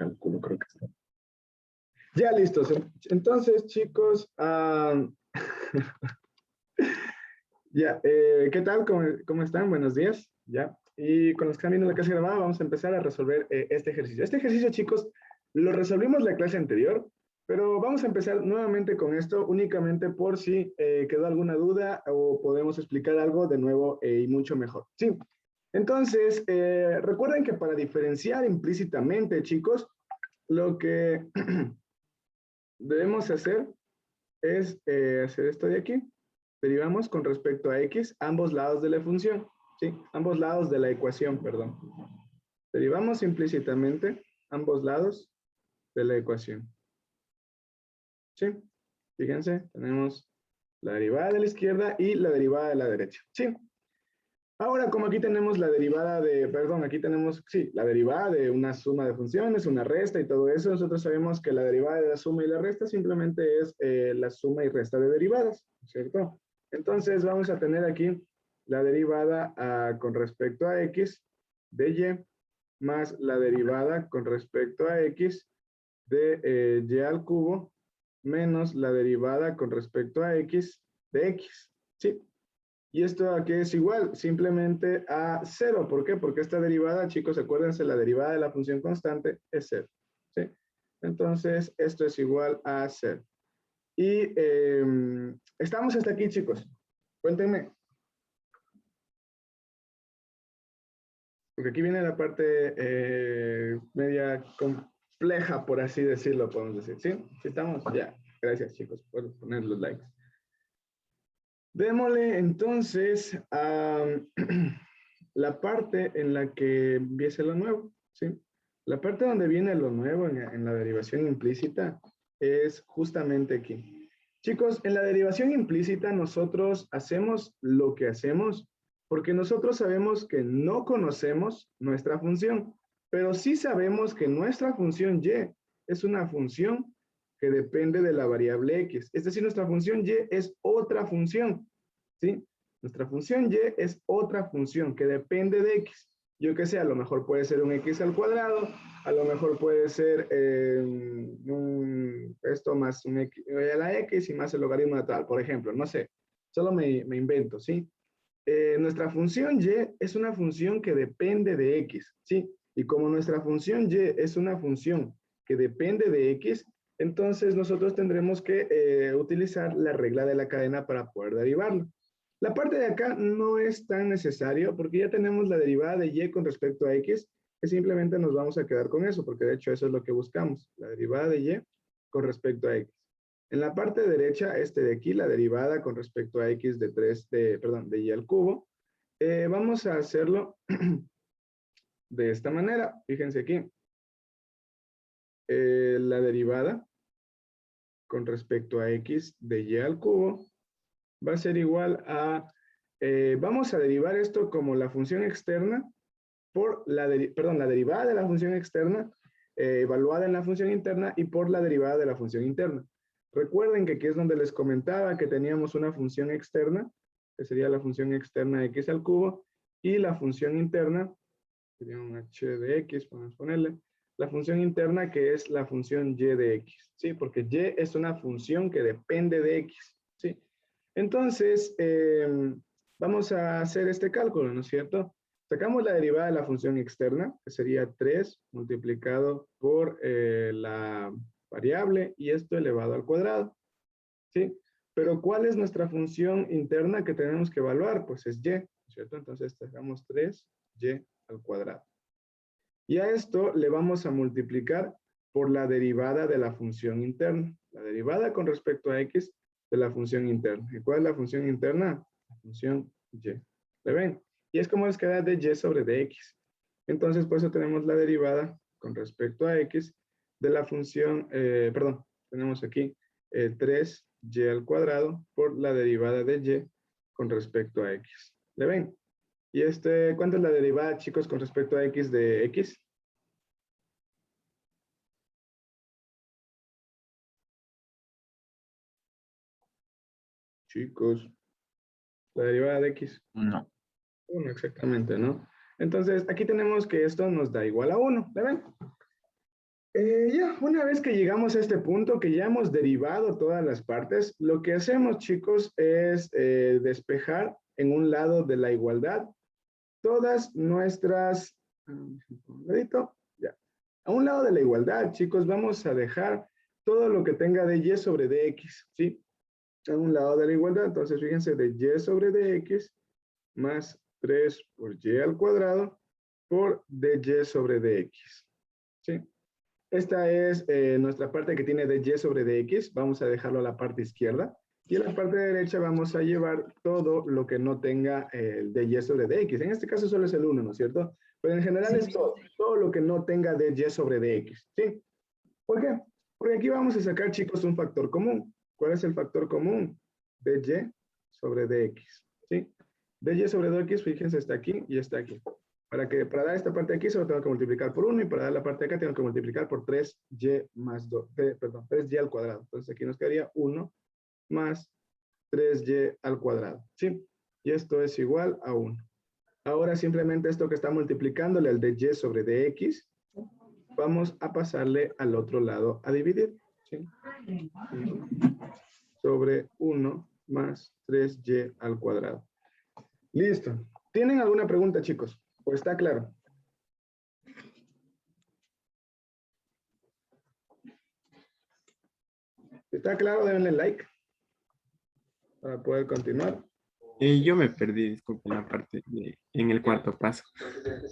cálculo, creo que está. Ya listos. Entonces, chicos, ya, ¿qué tal? ¿Cómo están? Buenos días. Ya. Y con los que están viendo la clase grabada, vamos a empezar a resolver este ejercicio. Este ejercicio, chicos, lo resolvimos la clase anterior, pero vamos a empezar nuevamente con esto, únicamente por si quedó alguna duda o podemos explicar algo de nuevo y mucho mejor. Sí. Entonces, recuerden que para diferenciar implícitamente, chicos, lo que debemos hacer es hacer esto de aquí. Derivamos con respecto a x ambos lados de la función, ¿sí? Ambos lados de la ecuación, perdón. Derivamos implícitamente ambos lados de la ecuación. ¿Sí? Fíjense, tenemos la derivada de la izquierda y la derivada de la derecha. ¿Sí? Ahora, como aquí tenemos la derivada de, perdón, aquí tenemos, sí, la derivada de una suma de funciones, una resta y todo eso, nosotros sabemos que la derivada de la suma y la resta simplemente es la suma y resta de derivadas, ¿cierto? Entonces vamos a tener aquí la derivada con respecto a x de y más la derivada con respecto a x de y al cubo menos la derivada con respecto a x de x, ¿sí? Y esto aquí es igual, simplemente a 0. ¿Por qué? Porque esta derivada, chicos, acuérdense, la derivada de la función constante es 0. ¿Sí? Entonces, esto es igual a 0. Y estamos hasta aquí, chicos. Cuéntenme. Porque aquí viene la parte media compleja, por así decirlo, podemos decir. ¿Sí? ¿Sí estamos? Ya. Gracias, chicos, por poner los likes. Démosle entonces a la parte en la que empieza lo nuevo, ¿sí? La parte donde viene lo nuevo en la derivación implícita es justamente aquí. Chicos, en la derivación implícita nosotros hacemos lo que hacemos porque nosotros sabemos que no conocemos nuestra función, pero sí sabemos que nuestra función y es una función que depende de la variable x. Es decir, nuestra función y es otra función, ¿sí? Nuestra función y es otra función que depende de x. Yo qué sé, a lo mejor puede ser un x al cuadrado, a lo mejor puede ser esto más un x a la x y más el logaritmo de tal, por ejemplo, no sé. Solo me invento, ¿sí? Nuestra función y es una función que depende de x, ¿sí? Y como nuestra función y es una función que depende de x, entonces nosotros tendremos que utilizar la regla de la cadena para poder derivarlo. La parte de acá no es tan necesario porque ya tenemos la derivada de y con respecto a x, que simplemente nos vamos a quedar con eso, porque de hecho eso es lo que buscamos, la derivada de y con respecto a x. En la parte derecha, de aquí, la derivada con respecto a x de y al cubo, vamos a hacerlo de esta manera. Fíjense aquí. La derivada con respecto a x de y al cubo va a ser igual a, vamos a derivar esto como la función externa por la derivada de la función externa evaluada en la función interna y por la derivada de la función interna. Recuerden que aquí es donde les comentaba que teníamos una función externa, que sería la función externa de x al cubo, y la función interna, sería un h de x, podemos ponerle, la función interna que es la función y de x, ¿sí? Porque y es una función que depende de x, ¿sí? Entonces, vamos a hacer este cálculo, ¿no es cierto? Sacamos la derivada de la función externa, que sería 3 multiplicado por la variable y esto elevado al cuadrado, ¿sí? Pero ¿cuál es nuestra función interna que tenemos que evaluar? Pues es y, ¿cierto? Entonces sacamos 3y al cuadrado. Y a esto le vamos a multiplicar por la derivada de la función interna. La derivada con respecto a x de la función interna. ¿Y cuál es la función interna? La función y. ¿Le ven? Y es como les queda de y sobre dx. Entonces, por eso tenemos la derivada con respecto a x de la función, tenemos aquí 3y al cuadrado por la derivada de y con respecto a x. ¿Le ven? ¿Y cuánto es la derivada, chicos, con respecto a x de x? Chicos, la derivada de x. No. 1, exactamente, ¿no? Entonces, aquí tenemos que esto nos da igual a 1, ¿le ven? ya, una vez que llegamos a este punto, que ya hemos derivado todas las partes, lo que hacemos, chicos, es despejar en un lado de la igualdad todas nuestras, ya. A un lado de la igualdad, chicos, vamos a dejar todo lo que tenga de y sobre dx, ¿sí? A un lado de la igualdad, entonces fíjense, de y sobre dx más 3 por y al cuadrado por dy sobre dx, ¿sí? Esta es nuestra parte que tiene de y sobre dx. Vamos a dejarlo a la parte izquierda. Y en la parte derecha vamos a llevar todo lo que no tenga el de y sobre dx. En este caso solo es el 1, ¿no es cierto? Pero en general es todo lo que no tenga de y sobre dx. ¿Sí? ¿Por qué? Porque aquí vamos a sacar, chicos, un factor común. ¿Cuál es el factor común? De y sobre dx. ¿Sí? De y sobre dx, fíjense, está aquí y está aquí. Para dar esta parte de aquí solo tengo que multiplicar por 1 y para dar la parte de acá tengo que multiplicar por 3y más 2, perdón, 3y al cuadrado. Entonces aquí nos quedaría 1 más 3y al cuadrado, ¿sí? Y esto es igual a 1. Ahora simplemente esto que está multiplicándole al de y sobre dx, vamos a pasarle al otro lado a dividir, ¿sí? Sobre 1 más 3y al cuadrado. Listo. ¿Tienen alguna pregunta, chicos? ¿O está claro? ¿Está claro? Denle like para poder continuar. Yo me perdí, disculpe, en la parte en el cuarto paso.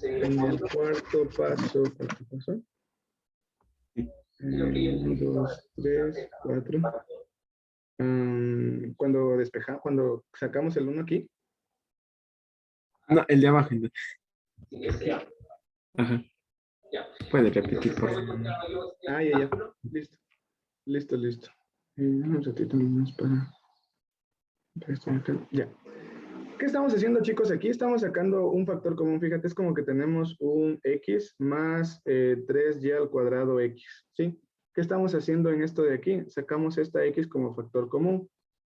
En el cuarto paso, ¿cuánto pasó? 1, 2, 3, 4. Cuando sacamos el 1 aquí. No, el de abajo. Ajá. Puede repetir, por favor. Ya. Listo. Un ratito nomás para esto acá. Ya. ¿Qué estamos haciendo, chicos? Aquí estamos sacando un factor común. Fíjate, es como que tenemos un x más 3y al cuadrado x, ¿sí? ¿Qué estamos haciendo en esto de aquí? Sacamos esta x como factor común.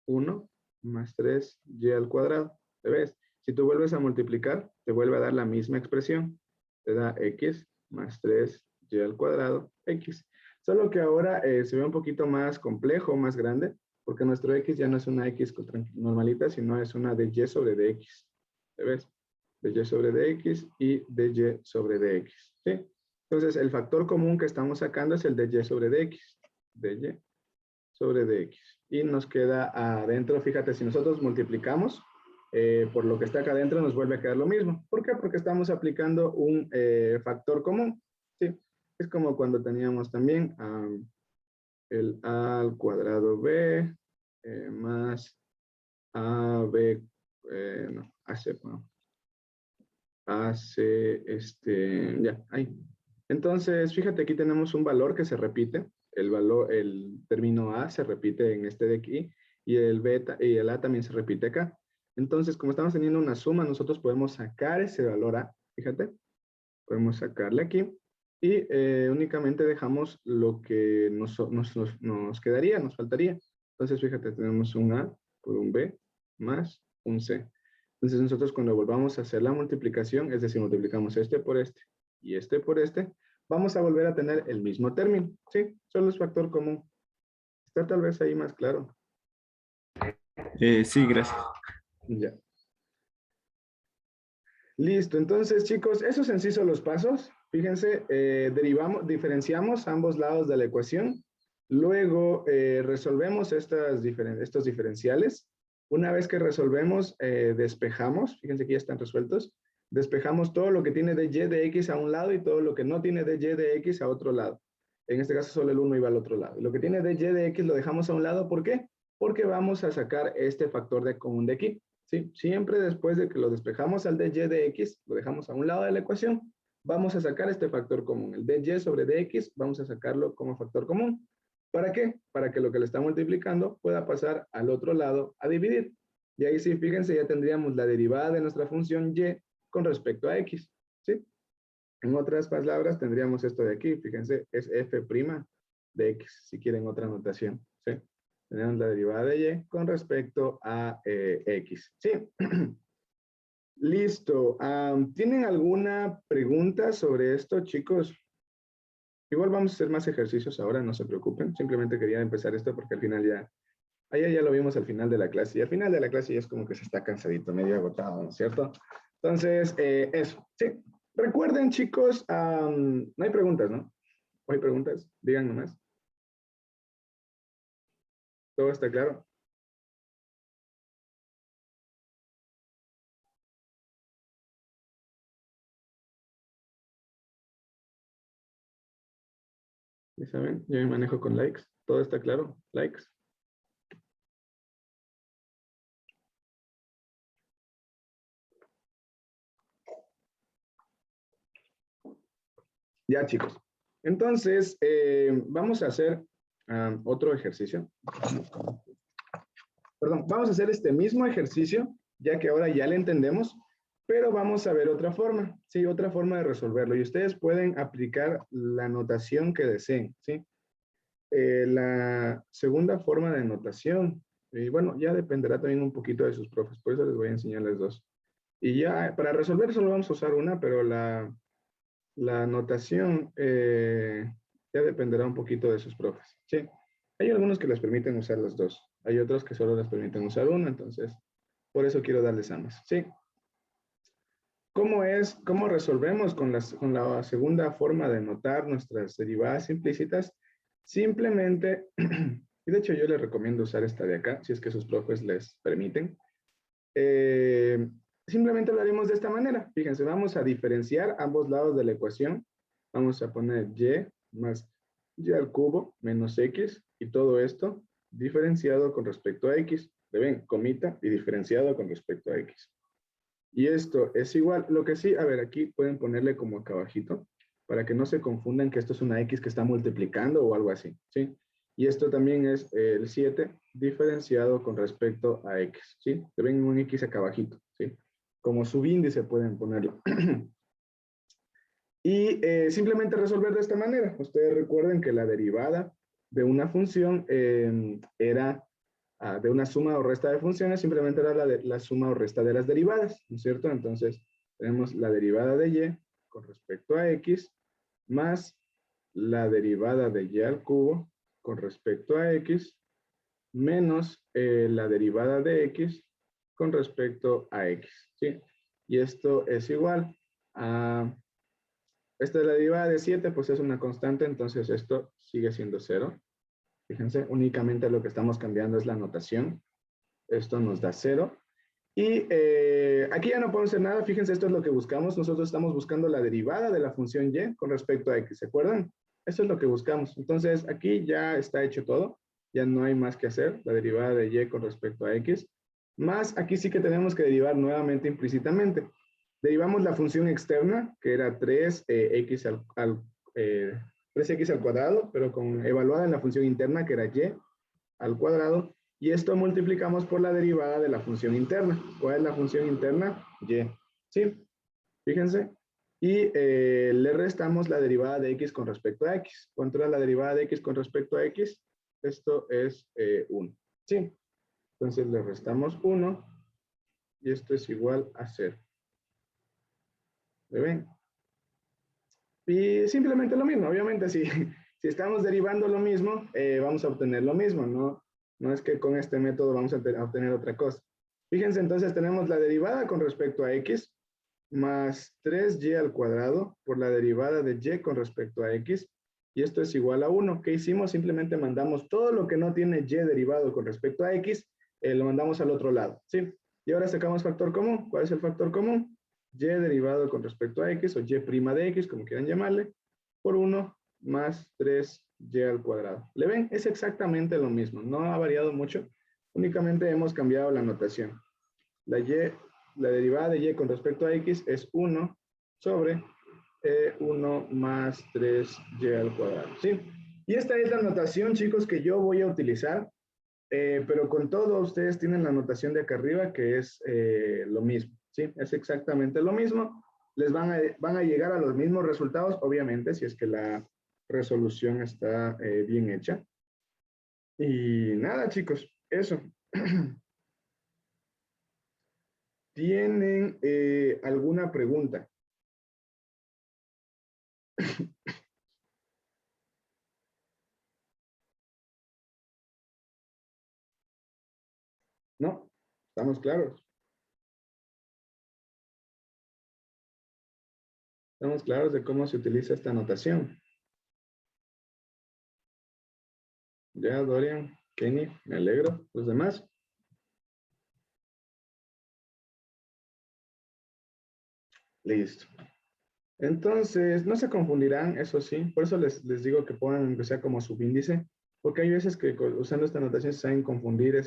1 más 3y al cuadrado. ¿Te ves? Si tú vuelves a multiplicar, te vuelve a dar la misma expresión. Te da x más 3y al cuadrado, x. Solo que ahora se ve un poquito más complejo, más grande, porque nuestro x ya no es una x normalita, sino es una de y sobre dx. ¿Te ves? De y sobre dx y de y sobre dx. ¿Sí? Entonces, el factor común que estamos sacando es el de y sobre dx. De y sobre dx. Y nos queda adentro, fíjate, si nosotros multiplicamos por lo que está acá adentro, nos vuelve a quedar lo mismo. ¿Por qué? Porque estamos aplicando un factor común. ¿Sí? Es como cuando teníamos también el a al cuadrado b más ab, no, ac, no, ac, ya, ahí. Entonces, fíjate, aquí tenemos un valor que se repite. El término A se repite en este de aquí y el beta y el A también se repite acá. Entonces, como estamos teniendo una suma, nosotros podemos sacar ese valor A, fíjate, podemos sacarle aquí y únicamente dejamos lo que nos quedaría, nos faltaría. Entonces, fíjate, tenemos un A por un B más un C. Entonces, nosotros cuando volvamos a hacer la multiplicación, es decir, multiplicamos este por este y este por este, vamos a volver a tener el mismo término, ¿sí? Solo es factor común. Está tal vez ahí más claro. Sí, gracias. Ya. Listo, entonces chicos, esos en sí son los pasos. Fíjense, diferenciamos ambos lados de la ecuación. Luego resolvemos estos diferenciales. Una vez que resolvemos, despejamos. Fíjense que ya están resueltos. Despejamos todo lo que tiene de y de x a un lado y todo lo que no tiene de y de x a otro lado. En este caso solo el 1 iba al otro lado. Lo que tiene de y de x lo dejamos a un lado. ¿Por qué? Porque vamos a sacar este factor de común de aquí. ¿Sí? Siempre después de que lo despejamos al de y de x, lo dejamos a un lado de la ecuación, vamos a sacar este factor común. El de y sobre dx, vamos a sacarlo como factor común. ¿Para qué? Para que lo que le está multiplicando pueda pasar al otro lado a dividir. Y ahí sí, fíjense, ya tendríamos la derivada de nuestra función y con respecto a x. ¿Sí? En otras palabras, tendríamos esto de aquí. Fíjense, es f' de x, si quieren otra notación. ¿Sí? Tenemos la derivada de y con respecto a x. ¿Sí? Listo. ¿Tienen alguna pregunta sobre esto, chicos? Igual vamos a hacer más ejercicios ahora, no se preocupen. Simplemente quería empezar esto porque al final ya, ayer ya lo vimos al final de la clase. Y al final de la clase ya es como que se está cansadito, medio agotado, ¿no es cierto? Entonces, eso, sí. Recuerden, chicos, no hay preguntas, ¿no? ¿O hay preguntas? Digan nomás. ¿Todo está claro? Ya saben, yo me manejo con likes. ¿Todo está claro? Likes. Ya, chicos. Entonces, vamos a hacer otro ejercicio. Perdón, vamos a hacer este mismo ejercicio, ya que ahora ya le entendemos, pero vamos a ver otra forma, ¿sí? Otra forma de resolverlo. Y ustedes pueden aplicar la notación que deseen, ¿sí? La segunda forma de notación, y bueno, ya dependerá también un poquito de sus profes, por eso les voy a enseñarles dos. Y ya, para resolver solo vamos a usar una, pero la notación ya dependerá un poquito de sus profes, ¿sí? Hay algunos que les permiten usar las dos, hay otros que solo les permiten usar una, entonces por eso quiero darles ambas, ¿sí? ¿Cómo resolvemos con la segunda forma de notar nuestras derivadas implícitas? Simplemente, y de hecho yo les recomiendo usar esta de acá, si es que sus profes les permiten. Eh, Simplemente lo haremos de esta manera. Fíjense, vamos a diferenciar ambos lados de la ecuación. Vamos a poner y más y al cubo menos x y todo esto diferenciado con respecto a x. ¿Le ven? Comita y diferenciado con respecto a x. Y esto es igual, lo que sí, a ver, aquí pueden ponerle como acá abajito, para que no se confundan que esto es una X que está multiplicando o algo así, ¿sí? Y esto también es el 7 diferenciado con respecto a X, ¿sí? Te ven un X acá abajito, ¿sí? Como subíndice pueden ponerlo. Y simplemente resolver de esta manera. Ustedes recuerden que la derivada de una función era de una suma o resta de funciones, simplemente era la suma o resta de las derivadas, ¿no es cierto? Entonces, tenemos la derivada de y con respecto a x, más la derivada de y al cubo con respecto a x, menos la derivada de x con respecto a x, ¿sí? Y esto es igual a, esta es la derivada de 7, pues es una constante, entonces esto sigue siendo 0. Fíjense, únicamente lo que estamos cambiando es la notación. Esto nos da 0. Y aquí ya no podemos hacer nada. Fíjense, esto es lo que buscamos. Nosotros estamos buscando la derivada de la función y con respecto a x. ¿Se acuerdan? Esto es lo que buscamos. Entonces, aquí ya está hecho todo. Ya no hay más que hacer. La derivada de y con respecto a x. Más, aquí sí que tenemos que derivar nuevamente implícitamente. Derivamos la función externa, que era 3x 3x al cuadrado, pero evaluada en la función interna, que era y al cuadrado, y esto multiplicamos por la derivada de la función interna. ¿Cuál es la función interna? Y. ¿Sí? Fíjense. Y le restamos la derivada de x con respecto a x. ¿Cuánto era la derivada de x con respecto a x? Esto es 1. ¿Sí? Entonces le restamos 1 y esto es igual a 0. ¿Me ven? Y simplemente lo mismo. Obviamente, si estamos derivando lo mismo, vamos a obtener lo mismo, ¿no? No es que con este método vamos a obtener otra cosa. Fíjense, entonces tenemos la derivada con respecto a x más 3y al cuadrado por la derivada de y con respecto a x. Y esto es igual a 1. ¿Qué hicimos? Simplemente mandamos todo lo que no tiene y derivado con respecto a x, lo mandamos al otro lado, ¿sí? Y ahora sacamos factor común. ¿Cuál es el factor común? Y derivado con respecto a x o y prima de x, como quieran llamarle, por 1 más 3y al cuadrado. ¿Le ven? Es exactamente lo mismo. No ha variado mucho. Únicamente hemos cambiado la notación. La derivada de y con respecto a x es 1 sobre 1 más 3y al cuadrado. ¿Sí? Y esta es la notación, chicos, que yo voy a utilizar, pero con todo ustedes tienen la notación de acá arriba, que es lo mismo. ¿Sí? Es exactamente lo mismo. Les van a llegar a los mismos resultados, obviamente, si es que la resolución está bien hecha. Y nada, chicos, eso. ¿Tienen alguna pregunta? ¿No? ¿Estamos claros? ¿Estamos claros de cómo se utiliza esta notación? Ya, Dorian, Kenny, me alegro. ¿Los demás? Listo. Entonces, no se confundirán, eso sí. Por eso les digo que pongan que sea como subíndice, porque hay veces que usando esta notación se saben confundir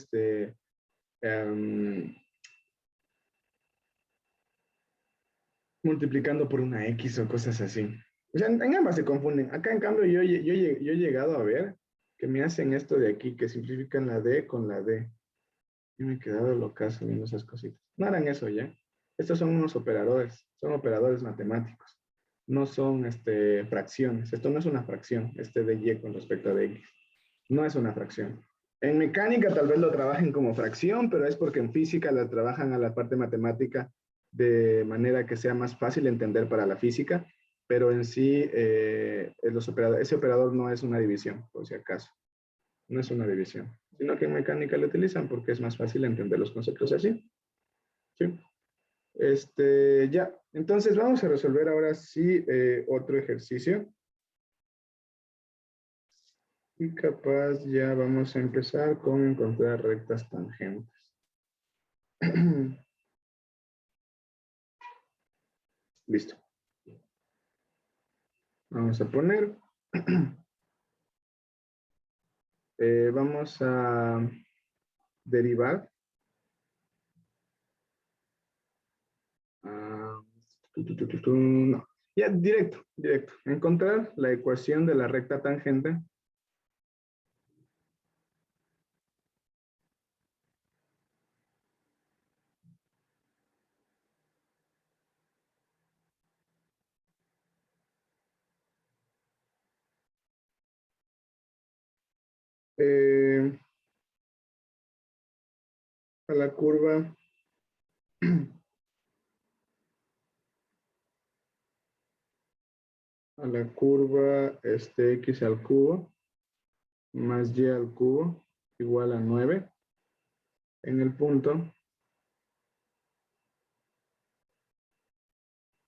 multiplicando por una X o cosas así. O sea, en ambas se confunden. Acá, en cambio, yo he llegado a ver que me hacen esto de aquí, que simplifican la D con la D. Y me he quedado locazo viendo esas cositas. No harán eso ya. Estos son unos operadores, son operadores matemáticos. No son fracciones. Esto no es una fracción, de Y con respecto a de X. No es una fracción. En mecánica tal vez lo trabajen como fracción, pero es porque en física la trabajan a la parte matemática de manera que sea más fácil entender para la física, pero en sí ese operador no es una división, por si acaso. No es una división, sino que en mecánica lo utilizan porque es más fácil entender los conceptos así. ¿Sí? Ya, entonces vamos a resolver ahora sí otro ejercicio. Y capaz ya vamos a empezar con encontrar rectas tangentes. Listo. Vamos a poner. Vamos a derivar. No. Ya, directo. Encontrar la ecuación de la recta tangente. A la curva x al cubo más y al cubo igual a 9 en el punto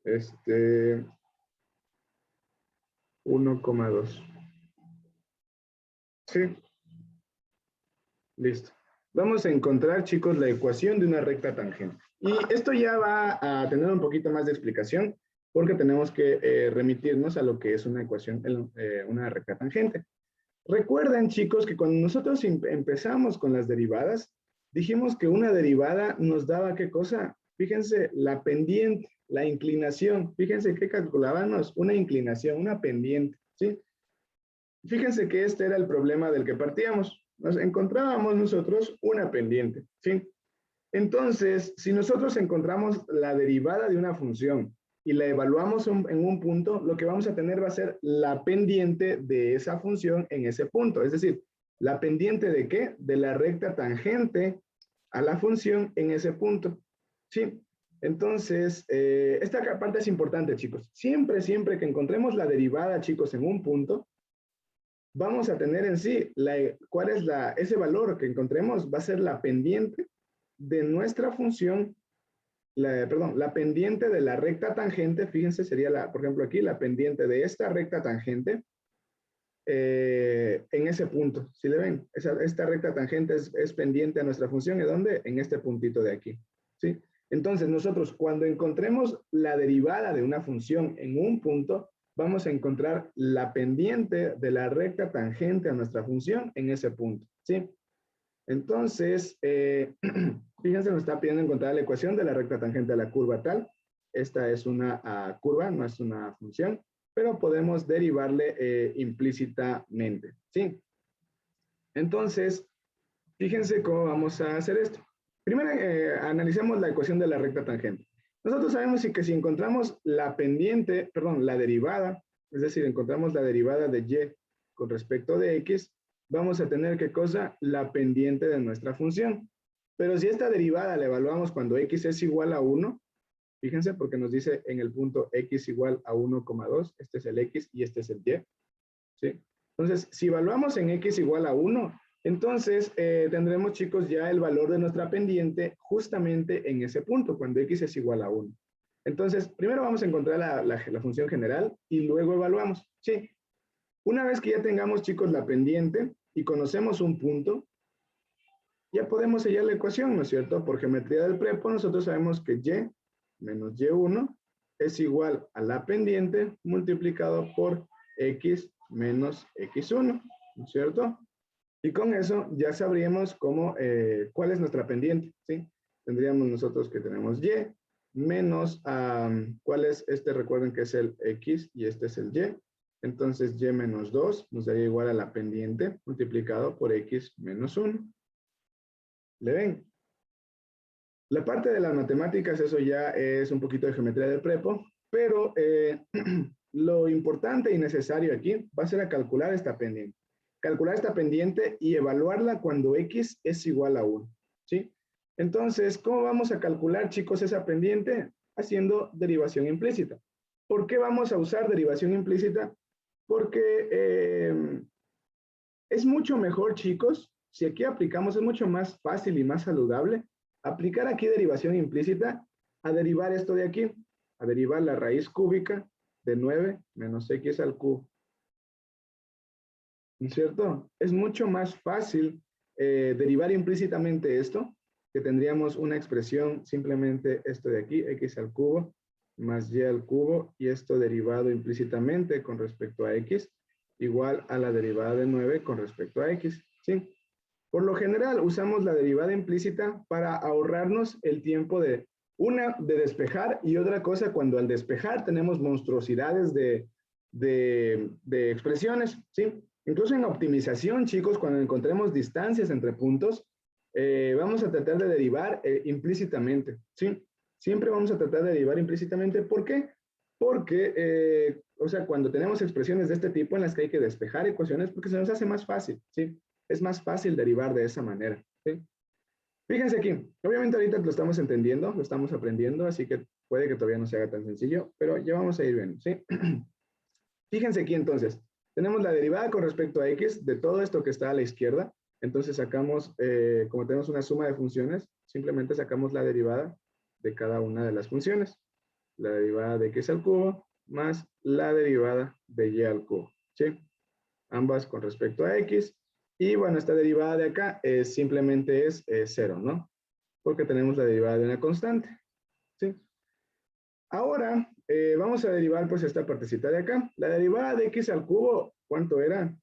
1,2. Sí, listo. Vamos a encontrar, chicos, la ecuación de una recta tangente. Y esto ya va a tener un poquito más de explicación porque tenemos que remitirnos a lo que es una ecuación, una recta tangente. Recuerden, chicos, que cuando nosotros empezamos con las derivadas, dijimos que una derivada nos daba ¿qué cosa? Fíjense, la pendiente, la inclinación. Fíjense que calculábamos una inclinación, una pendiente, ¿sí? Fíjense que este era el problema del que partíamos. Nos encontrábamos nosotros una pendiente, ¿sí? Entonces, si nosotros encontramos la derivada de una función y la evaluamos en un punto, lo que vamos a tener va a ser la pendiente de esa función en ese punto. Es decir, ¿la pendiente de qué? De la recta tangente a la función en ese punto. ¿Sí? Entonces, esta parte es importante, chicos. Siempre que encontremos la derivada, chicos, en un punto, vamos a tener en sí, ¿cuál es ese valor que encontremos? Va a ser la pendiente de nuestra función, la pendiente de la recta tangente, fíjense, sería, por ejemplo, aquí la pendiente de esta recta tangente en ese punto. ¿Sí le ven? Esta recta tangente es pendiente a nuestra función. ¿Y dónde? En este puntito de aquí. ¿Sí? Entonces, nosotros cuando encontremos la derivada de una función en un punto, vamos a encontrar la pendiente de la recta tangente a nuestra función en ese punto. ¿Sí? Entonces, fíjense, nos está pidiendo encontrar la ecuación de la recta tangente a la curva tal. Esta es una curva, no es una función, pero podemos derivarle implícitamente, ¿sí? Entonces, fíjense cómo vamos a hacer esto. Primero, analicemos la ecuación de la recta tangente. Nosotros sabemos que si encontramos la pendiente, perdón, la derivada, es decir, encontramos la derivada de y con respecto de x, vamos a tener, ¿qué cosa? La pendiente de nuestra función. Pero si esta derivada la evaluamos cuando x es igual a 1, fíjense porque nos dice en el punto x igual a 1,2, este es el x y este es el y, ¿sí? Entonces, si evaluamos en x igual a 1, Entonces, tendremos, chicos, ya el valor de nuestra pendiente justamente en ese punto, cuando x es igual a 1. Entonces, primero vamos a encontrar la función general y luego evaluamos. Sí. Una vez que ya tengamos, chicos, la pendiente y conocemos un punto, ya podemos sellar la ecuación, ¿no es cierto? Por geometría del prepo, nosotros sabemos que y menos y1 es igual a la pendiente multiplicado por x menos x1, ¿no es cierto? Y con eso ya sabríamos cuál es nuestra pendiente, ¿sí? Tendríamos nosotros que tenemos y menos, ¿cuál es este? Recuerden que es el x y este es el y. Entonces y menos 2 nos daría igual a la pendiente multiplicado por x menos 1. ¿Le ven? La parte de las matemáticas, eso ya es un poquito de geometría del prepo, pero lo importante y necesario aquí va a ser a calcular esta pendiente. Calcular esta pendiente y evaluarla cuando x es igual a 1, ¿sí? Entonces, ¿cómo vamos a calcular, chicos, esa pendiente? Haciendo derivación implícita. ¿Por qué vamos a usar derivación implícita? Porque es mucho mejor, chicos, si aquí aplicamos, es mucho más fácil y más saludable aplicar aquí derivación implícita a derivar esto de aquí, a derivar la raíz cúbica de 9 menos x al cubo. ¿No es cierto? Es mucho más fácil derivar implícitamente esto, que tendríamos una expresión simplemente esto de aquí, x al cubo más y al cubo, y esto derivado implícitamente con respecto a x, igual a la derivada de 9 con respecto a x, ¿sí? Por lo general, usamos la derivada implícita para ahorrarnos el tiempo de despejar y otra cosa cuando al despejar tenemos monstruosidades de expresiones, ¿sí? Incluso en optimización, chicos, cuando encontremos distancias entre puntos, vamos a tratar de derivar implícitamente, ¿sí? Siempre vamos a tratar de derivar implícitamente. ¿Por qué? Porque, o sea, cuando tenemos expresiones de este tipo en las que hay que despejar ecuaciones, porque se nos hace más fácil, ¿sí? Es más fácil derivar de esa manera, ¿sí? Fíjense aquí, obviamente ahorita lo estamos entendiendo, lo estamos aprendiendo, así que puede que todavía no se haga tan sencillo, pero ya vamos a ir viendo, ¿sí? Fíjense aquí entonces, tenemos la derivada con respecto a x de todo esto que está a la izquierda, entonces sacamos, como tenemos una suma de funciones, simplemente sacamos la derivada de cada una de las funciones. La derivada de x al cubo más la derivada de y al cubo, ¿sí? Ambas con respecto a x. Y bueno, esta derivada de acá simplemente es 0, ¿no? Porque tenemos la derivada de una constante, ¿sí? Ahora vamos a derivar pues esta partecita de acá. La derivada de x al cubo, ¿cuánto era?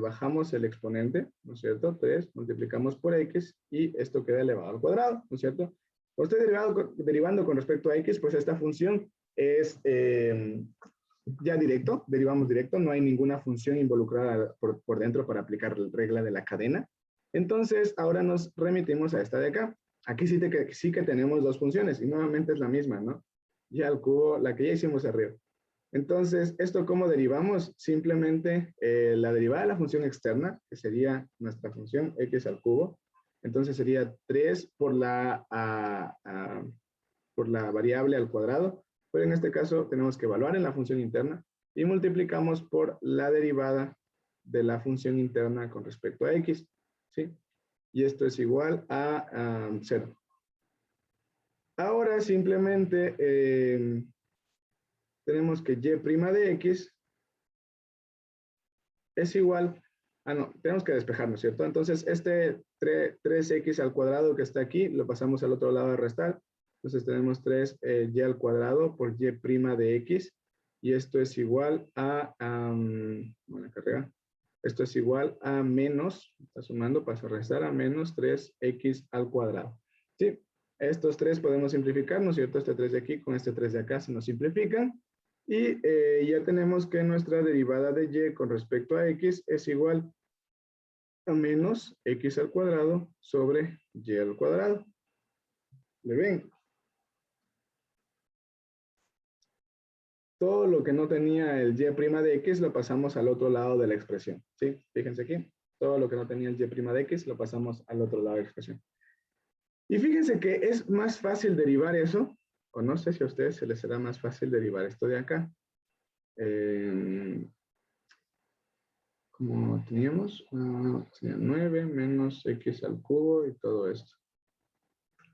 Bajamos el exponente, ¿no es cierto? 3, multiplicamos por x y esto queda elevado al cuadrado, ¿no es cierto? Cuando estoy derivando con respecto a x, pues esta función es ya directo, derivamos directo, no hay ninguna función involucrada por dentro para aplicar la regla de la cadena. Entonces, ahora nos remitimos a esta de acá. Aquí sí que tenemos dos funciones y nuevamente es la misma, ¿no? Y al cubo, la que ya hicimos arriba. Entonces, ¿esto cómo derivamos? Simplemente la derivada de la función externa, que sería nuestra función x al cubo. Entonces sería 3 por la variable al cuadrado, pero en este caso tenemos que evaluar en la función interna y multiplicamos por la derivada de la función interna con respecto a x, ¿sí? Y esto es igual a 0. Ahora simplemente tenemos que y' de x es igual, no, tenemos que despejarnos, ¿cierto? Entonces este 3x al cuadrado que está aquí, lo pasamos al otro lado a restar. Entonces tenemos 3y al cuadrado por y' de x, y esto es igual a, bueno, carga. Esto es igual a menos, está sumando, pasa a restar, a menos 3x al cuadrado. Sí, estos 3 podemos simplificar, ¿no es cierto? Este 3 de aquí con este 3 de acá se nos simplifican. Y ya tenemos que nuestra derivada de y con respecto a x es igual a menos x al cuadrado sobre y al cuadrado. ¿Le ven? Todo lo que no tenía el y' de x lo pasamos al otro lado de la expresión, ¿sí? Fíjense aquí, todo lo que no tenía el y' de x lo pasamos al otro lado de la expresión. Y fíjense que es más fácil derivar eso, o no sé si a ustedes se les será más fácil derivar esto de acá. ¿Cómo como teníamos, sería 9 menos x al cubo y todo esto.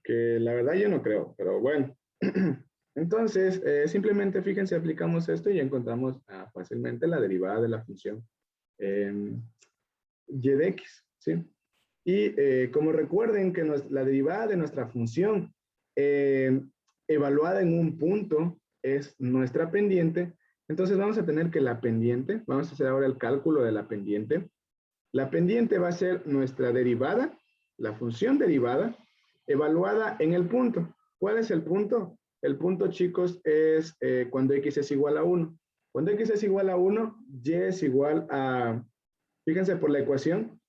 Que la verdad yo no creo, pero bueno. Entonces, simplemente fíjense, aplicamos esto y encontramos fácilmente la derivada de la función y de x, ¿sí? Y como recuerden que la derivada de nuestra función evaluada en un punto es nuestra pendiente, entonces vamos a tener que la pendiente, vamos a hacer ahora el cálculo de la pendiente. La pendiente va a ser nuestra derivada, la función derivada, evaluada en el punto. ¿Cuál es el punto? El punto, chicos, es cuando x es igual a 1. Cuando x es igual a 1, y es igual a, fíjense por la ecuación,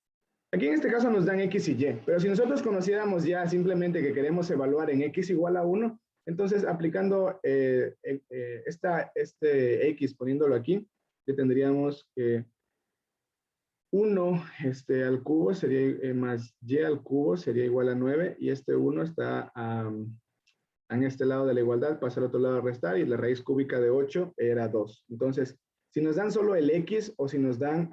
aquí en este caso nos dan x y y, pero si nosotros conociéramos ya simplemente que queremos evaluar en x igual a 1, entonces aplicando este x, poniéndolo aquí, ya tendríamos que 1 al cubo sería más y al cubo sería igual a 9 y este 1 está en este lado de la igualdad, pasa al otro lado a restar y la raíz cúbica de 8 era 2. Entonces, si nos dan solo el x o si nos dan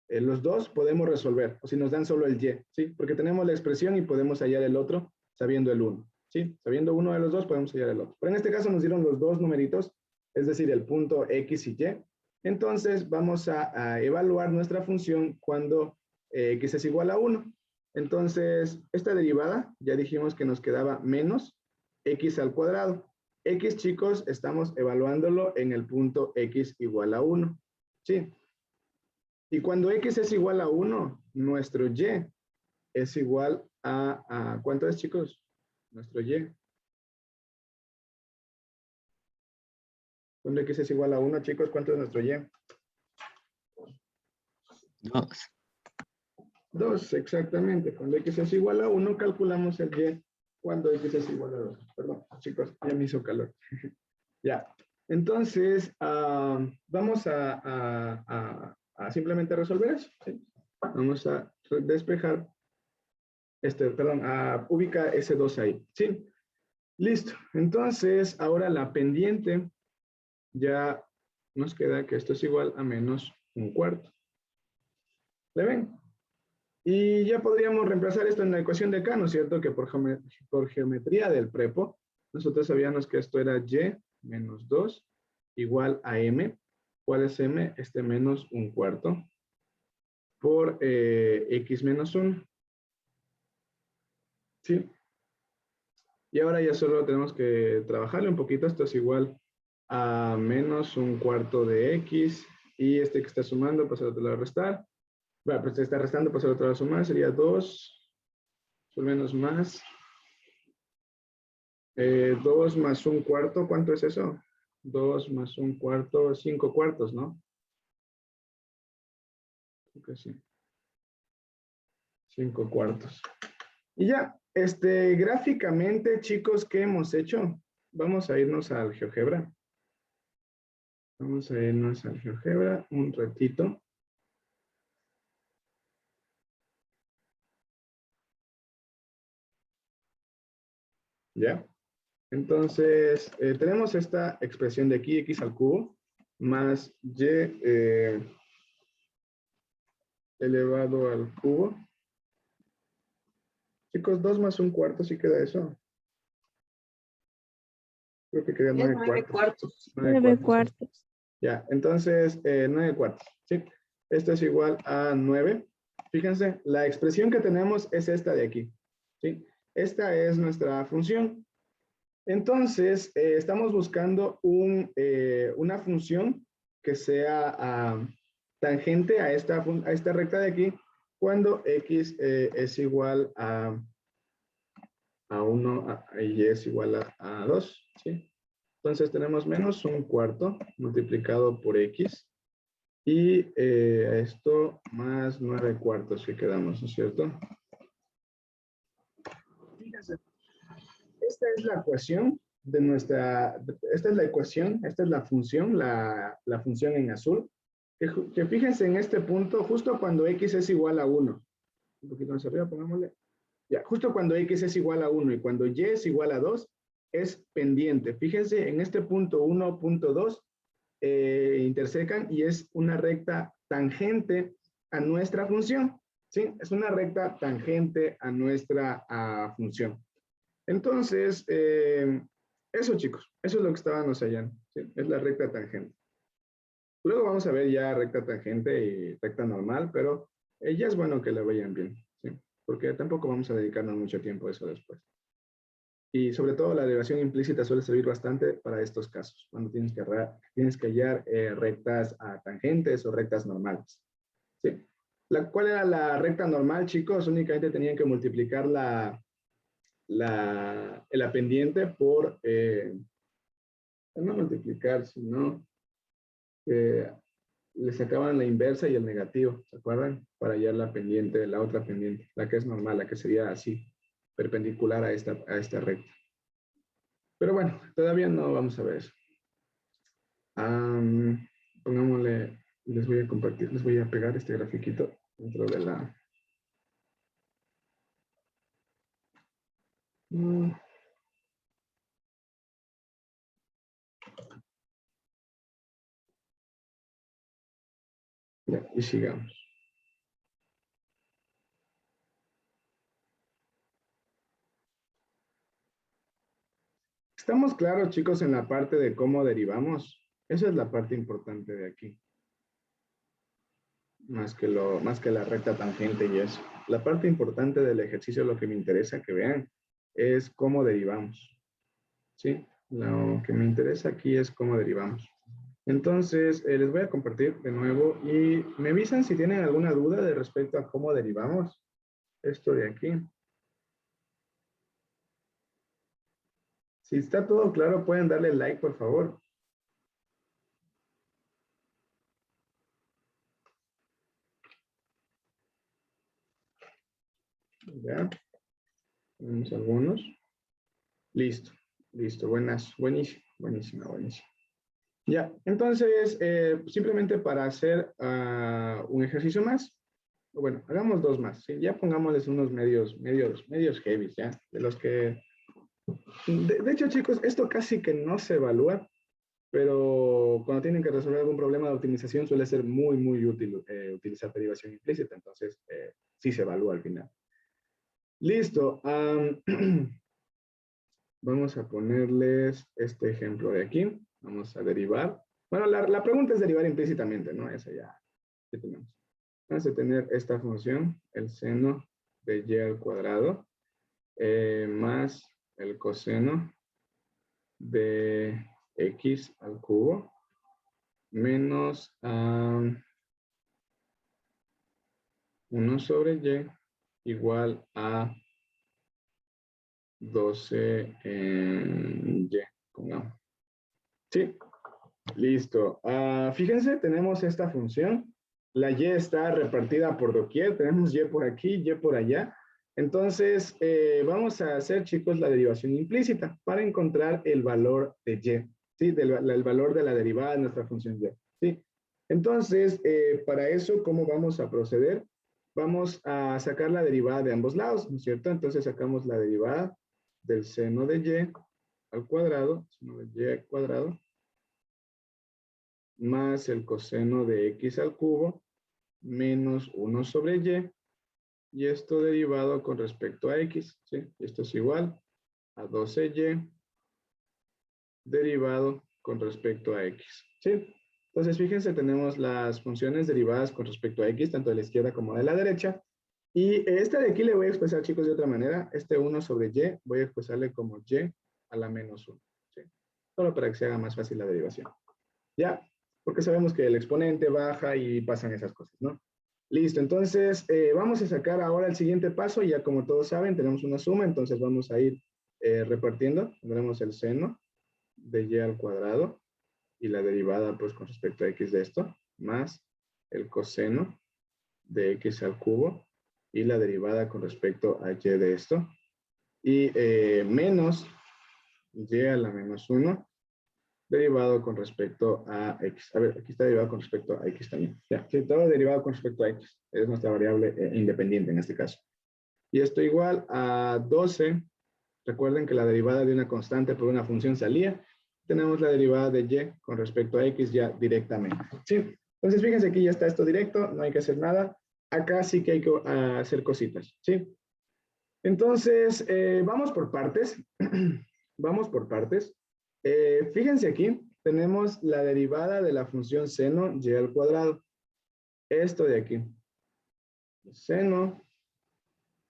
los dos, podemos resolver. O si nos dan solo el y, ¿sí? Porque tenemos la expresión y podemos hallar el otro sabiendo el 1, ¿sí? Sabiendo uno de los dos, podemos hallar el otro. Pero en este caso nos dieron los dos numeritos, es decir, el punto x y y. Entonces, vamos a evaluar nuestra función cuando x es igual a 1. Entonces, esta derivada, ya dijimos que nos quedaba menos x al cuadrado. X, chicos, estamos evaluándolo en el punto x igual a 1. ¿Sí? Y cuando x es igual a 1, nuestro y es igual a ¿cuánto es, chicos? Nuestro y. Cuando x es igual a 1, chicos, ¿cuánto es nuestro y? 2. 2, exactamente. Cuando x es igual a 1, calculamos el y cuando x es igual a 2. Perdón, chicos, ya me hizo calor. Ya. Entonces, vamos a simplemente resolver eso. ¿Sí? Vamos a despejar, a ubicar ese 2 ahí. ¿Sí? Listo. Entonces, ahora la pendiente ya nos queda que esto es igual a menos un cuarto. ¿Le ven? Y ya podríamos reemplazar esto en la ecuación de acá, ¿no es cierto? Que por geometría del prepo, nosotros sabíamos que esto era y menos 2 igual a m. ¿Cuál es m? Este menos un cuarto por x menos 1. ¿Sí? Y ahora ya solo tenemos que trabajarle un poquito. Esto es igual a menos un cuarto de x. Y este que está sumando, pues al otro lado a restar. Bueno, pues se está restando, pues al otro lado a sumar. Sería 2. Menos más. 2 más un cuarto. ¿Cuánto es eso? 2 más un cuarto. 5 cuartos, ¿no? Creo que sí. 5 cuartos. Y ya, gráficamente, chicos, ¿qué hemos hecho? Vamos a irnos al GeoGebra. Vamos a irnos al GeoGebra un ratito. ¿Ya? Entonces, tenemos esta expresión de aquí, x al cubo, más y elevado al cubo. Chicos, 2 más un cuarto, ¿sí queda eso? Creo que quedan 9 9 cuartos. cuartos. 9 cuartos. Ya, entonces 9 cuartos, ¿sí? Esto es igual a 9. Fíjense, la expresión que tenemos es esta de aquí, ¿sí? Esta es nuestra función. Entonces, estamos buscando una función que sea tangente a esta recta de aquí cuando x es igual a 1 y es igual a 2, ¿sí? Entonces tenemos menos un cuarto multiplicado por x y esto más 9 cuartos que quedamos, ¿no es cierto? Fíjense, esta es la ecuación de esta es la ecuación, esta es la función, la función en azul, que fíjense en este punto, justo cuando x es igual a 1, un poquito más arriba, pongámosle, ya, justo cuando x es igual a 1 y cuando y es igual a 2, es pendiente. Fíjense, en este punto 1, punto 2, intersecan y es una recta tangente a nuestra función, ¿sí? Es una recta tangente a nuestra función. Entonces, eso chicos, eso es lo que estábamos hallando, ¿sí? Es la recta tangente. Luego vamos a ver ya recta tangente y recta normal, pero ya es bueno que la vean bien, ¿sí? Porque tampoco vamos a dedicarnos mucho tiempo a eso después. Y sobre todo la derivación implícita suele servir bastante para estos casos, cuando tienes que hallar rectas tangentes o rectas normales. ¿Sí? ¿Cuál era la recta normal, chicos? Únicamente tenían que multiplicar el pendiente por, no multiplicar, sino que le sacaban la inversa y el negativo, ¿se acuerdan? Para hallar la pendiente, la otra pendiente, la que es normal, la que sería así, perpendicular a esta recta. Pero bueno, todavía no vamos a ver eso. Pongámosle, les voy a compartir, les voy a pegar este grafiquito dentro de la... Ya, y sigamos. ¿Estamos claros, chicos, en la parte de cómo derivamos? Esa es la parte importante de aquí. Más que la recta tangente y eso. La parte importante del ejercicio, lo que me interesa que vean, es cómo derivamos. ¿Sí? Lo que me interesa aquí es cómo derivamos. Entonces, les voy a compartir de nuevo y me avisan si tienen alguna duda de respecto a cómo derivamos esto de aquí. Si está todo claro, pueden darle like, por favor. Ya, tenemos algunos. Listo, listo, buenísimo, buenísimo, buenísimo. Ya, entonces, simplemente para hacer un ejercicio más, bueno, hagamos dos más, ¿sí? Ya pongámosles unos medios heavy, ¿ya? De los que, de hecho, chicos, esto casi que no se evalúa, pero cuando tienen que resolver algún problema de optimización suele ser muy útil utilizar derivación implícita, entonces sí se evalúa al final. Listo. Vamos a ponerles este ejemplo de aquí. Vamos a derivar. Bueno, la pregunta es derivar implícitamente, ¿no? Esa ya tenemos. Vamos a tener esta función, el seno de y al cuadrado, más el coseno de x al cubo, menos 1 sobre y igual a 12 en y, pongamos. Sí, listo. Fíjense, tenemos esta función. La y está repartida por doquier. Tenemos y por aquí, y por allá. Entonces, vamos a hacer, chicos, la derivación implícita para encontrar el valor de y. ¿Sí? El valor de la derivada de nuestra función y. ¿Sí? Entonces, para eso, ¿cómo vamos a proceder? Vamos a sacar la derivada de ambos lados, ¿no es cierto? Entonces, sacamos la derivada del seno de y al cuadrado, seno de y al cuadrado, más el coseno de x al cubo, menos 1 sobre y esto derivado con respecto a x, ¿sí? Esto es igual a 12y derivado con respecto a x, ¿sí? Entonces, fíjense, tenemos las funciones derivadas con respecto a x, tanto de la izquierda como de la derecha, y esta de aquí le voy a expresar, chicos, de otra manera. Este 1 sobre y voy a expresarle como y a la menos 1, ¿sí? Solo para que se haga más fácil la derivación. ¿Ya? Porque sabemos que el exponente baja y pasan esas cosas, ¿no? Listo, entonces vamos a sacar ahora el siguiente paso. Ya como todos saben, tenemos una suma, entonces vamos a ir repartiendo. Tendremos el seno de y al cuadrado y la derivada pues con respecto a x de esto, más el coseno de x al cubo y la derivada con respecto a y de esto, y menos y a la menos 1 derivado con respecto a x. A ver, aquí está derivado con respecto a x también. Ya, sí, todo derivado con respecto a x. Es nuestra variable independiente en este caso. Y esto igual a 12. Recuerden que la derivada de una constante por una función salía. Tenemos la derivada de y con respecto a x ya directamente. Sí, Entonces, fíjense, aquí ya está esto directo, no hay que hacer nada. Acá sí que hay que hacer cositas, ¿sí? Entonces, vamos por partes. Vamos por partes. Fíjense aquí, tenemos la derivada de la función seno y al cuadrado. Esto de aquí. Seno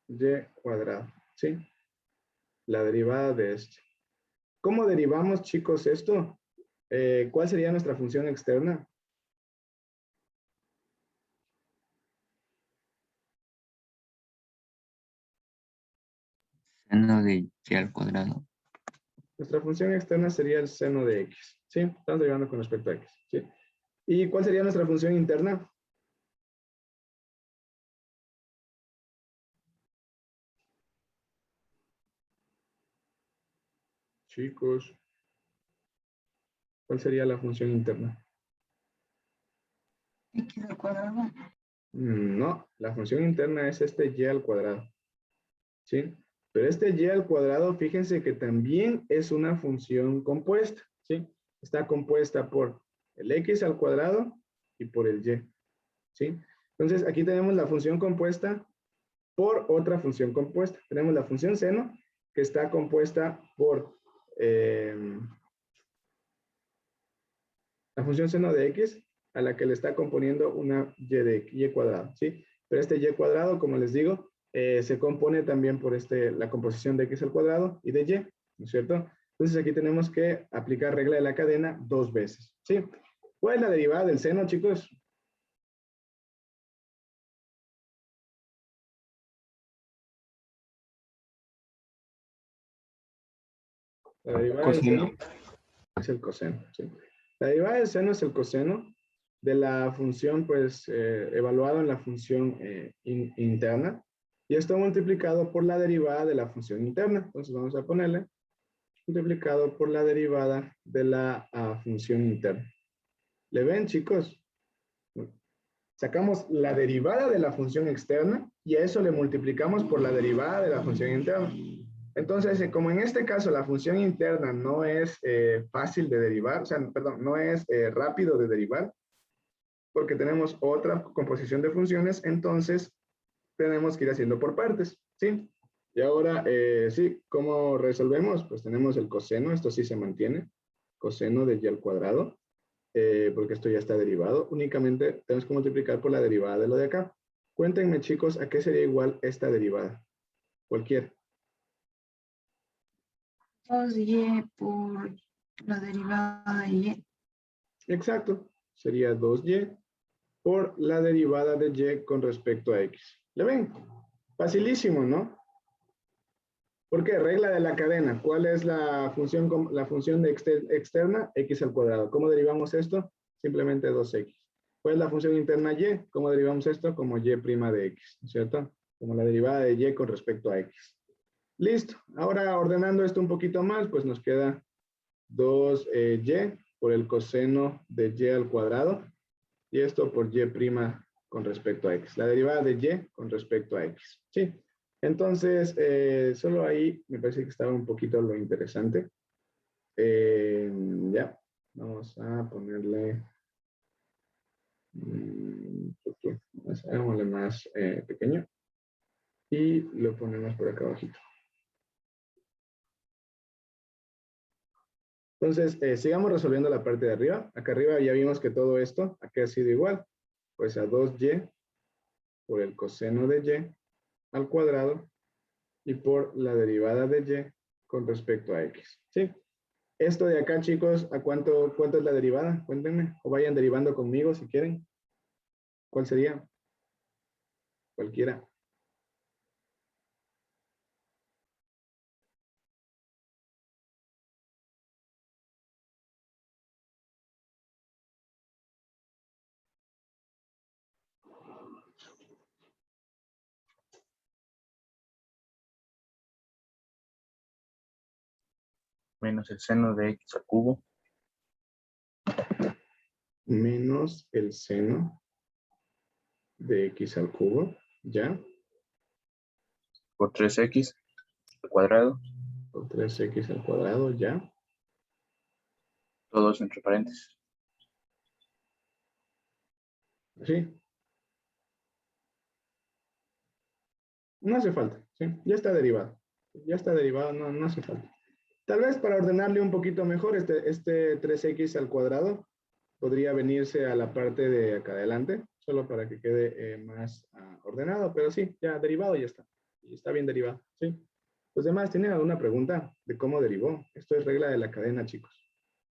y cuadrado, ¿sí? La derivada de esto. ¿Cómo derivamos, chicos, esto? ¿Cuál sería nuestra función externa? Seno de y al cuadrado. Nuestra función externa sería el seno de x, ¿sí? Estamos derivando con respecto a x, ¿sí? ¿Y cuál sería nuestra función interna? Chicos, ¿cuál sería la función interna? X al cuadrado. No, la función interna es este y al cuadrado, ¿sí? Pero este y al cuadrado, fíjense que también es una función compuesta, ¿sí? Está compuesta por el x al cuadrado y por el y, ¿sí? Entonces, aquí tenemos la función compuesta por otra función compuesta. Tenemos la función seno, que está compuesta por la función seno de x, a la que le está componiendo una y cuadrado, ¿sí? Pero este y cuadrado, como les digo, se compone también por la composición de x al cuadrado y de y, ¿no es cierto? Entonces aquí tenemos que aplicar regla de la cadena 2 veces, ¿sí? ¿Cuál es la derivada del seno, chicos? La derivada del Coseno. seno es el coseno, ¿sí? La derivada del seno es el coseno de la función, pues, evaluado en la función interna, y esto multiplicado por la derivada de la función interna. Entonces vamos a ponerle multiplicado por la derivada de la función interna. ¿Le ven, chicos? Sacamos la derivada de la función externa y a eso le multiplicamos por la derivada de la función interna. Entonces, como en este caso la función interna no es fácil de derivar, o sea, perdón, no es rápido de derivar, porque tenemos otra composición de funciones, entonces tenemos que ir haciendo por partes, ¿sí? Y ahora, sí, ¿cómo resolvemos? Pues tenemos el coseno, esto sí se mantiene, coseno de y al cuadrado, porque esto ya está derivado. Únicamente tenemos que multiplicar por la derivada de lo de acá. Cuéntenme, chicos, ¿a qué sería igual esta derivada? Cualquier. 2y por la derivada de y. Exacto. Sería 2y por la derivada de y con respecto a x. ¿Le ven? Facilísimo, ¿no? ¿Por qué? Regla de la cadena. ¿Cuál es la función de externa? X al cuadrado. ¿Cómo derivamos esto? Simplemente 2x. ¿Cuál es la función interna y? ¿Cómo derivamos esto? Como y' de x, ¿no es cierto? Como la derivada de y con respecto a x. Listo. Ahora, ordenando esto un poquito más, pues nos queda 2y por el coseno de y al cuadrado. Y esto por y' con respecto a x. La derivada de y con respecto a x. ¿Sí? Entonces, solo ahí me parece que estaba un poquito lo interesante. Ya, vamos a ponerle, hagámosle más pequeño y lo ponemos por acá abajito. Entonces, sigamos resolviendo la parte de arriba. Acá arriba ya vimos que todo esto, aquí ha sido igual. Pues a 2y por el coseno de y al cuadrado y por la derivada de y con respecto a x. ¿Sí? Esto de acá, chicos, ¿a cuánto es la derivada? Cuéntenme, o vayan derivando conmigo si quieren. ¿Cuál sería? Cualquiera. Menos el seno de x al cubo. Menos el seno de x al cubo, ¿ya? Por 3x al cuadrado. Por 3x al cuadrado, ¿ya? Todo eso entre paréntesis. ¿Sí? No hace falta, ¿sí? Ya está derivado. Ya está derivado, no hace falta. Tal vez para ordenarle un poquito mejor, este 3x al cuadrado podría venirse a la parte de acá adelante, solo para que quede más ordenado, pero sí, ya derivado ya está. Y está bien derivado, ¿sí? Los demás, ¿tienen alguna pregunta de cómo derivó? Esto es regla de la cadena, chicos.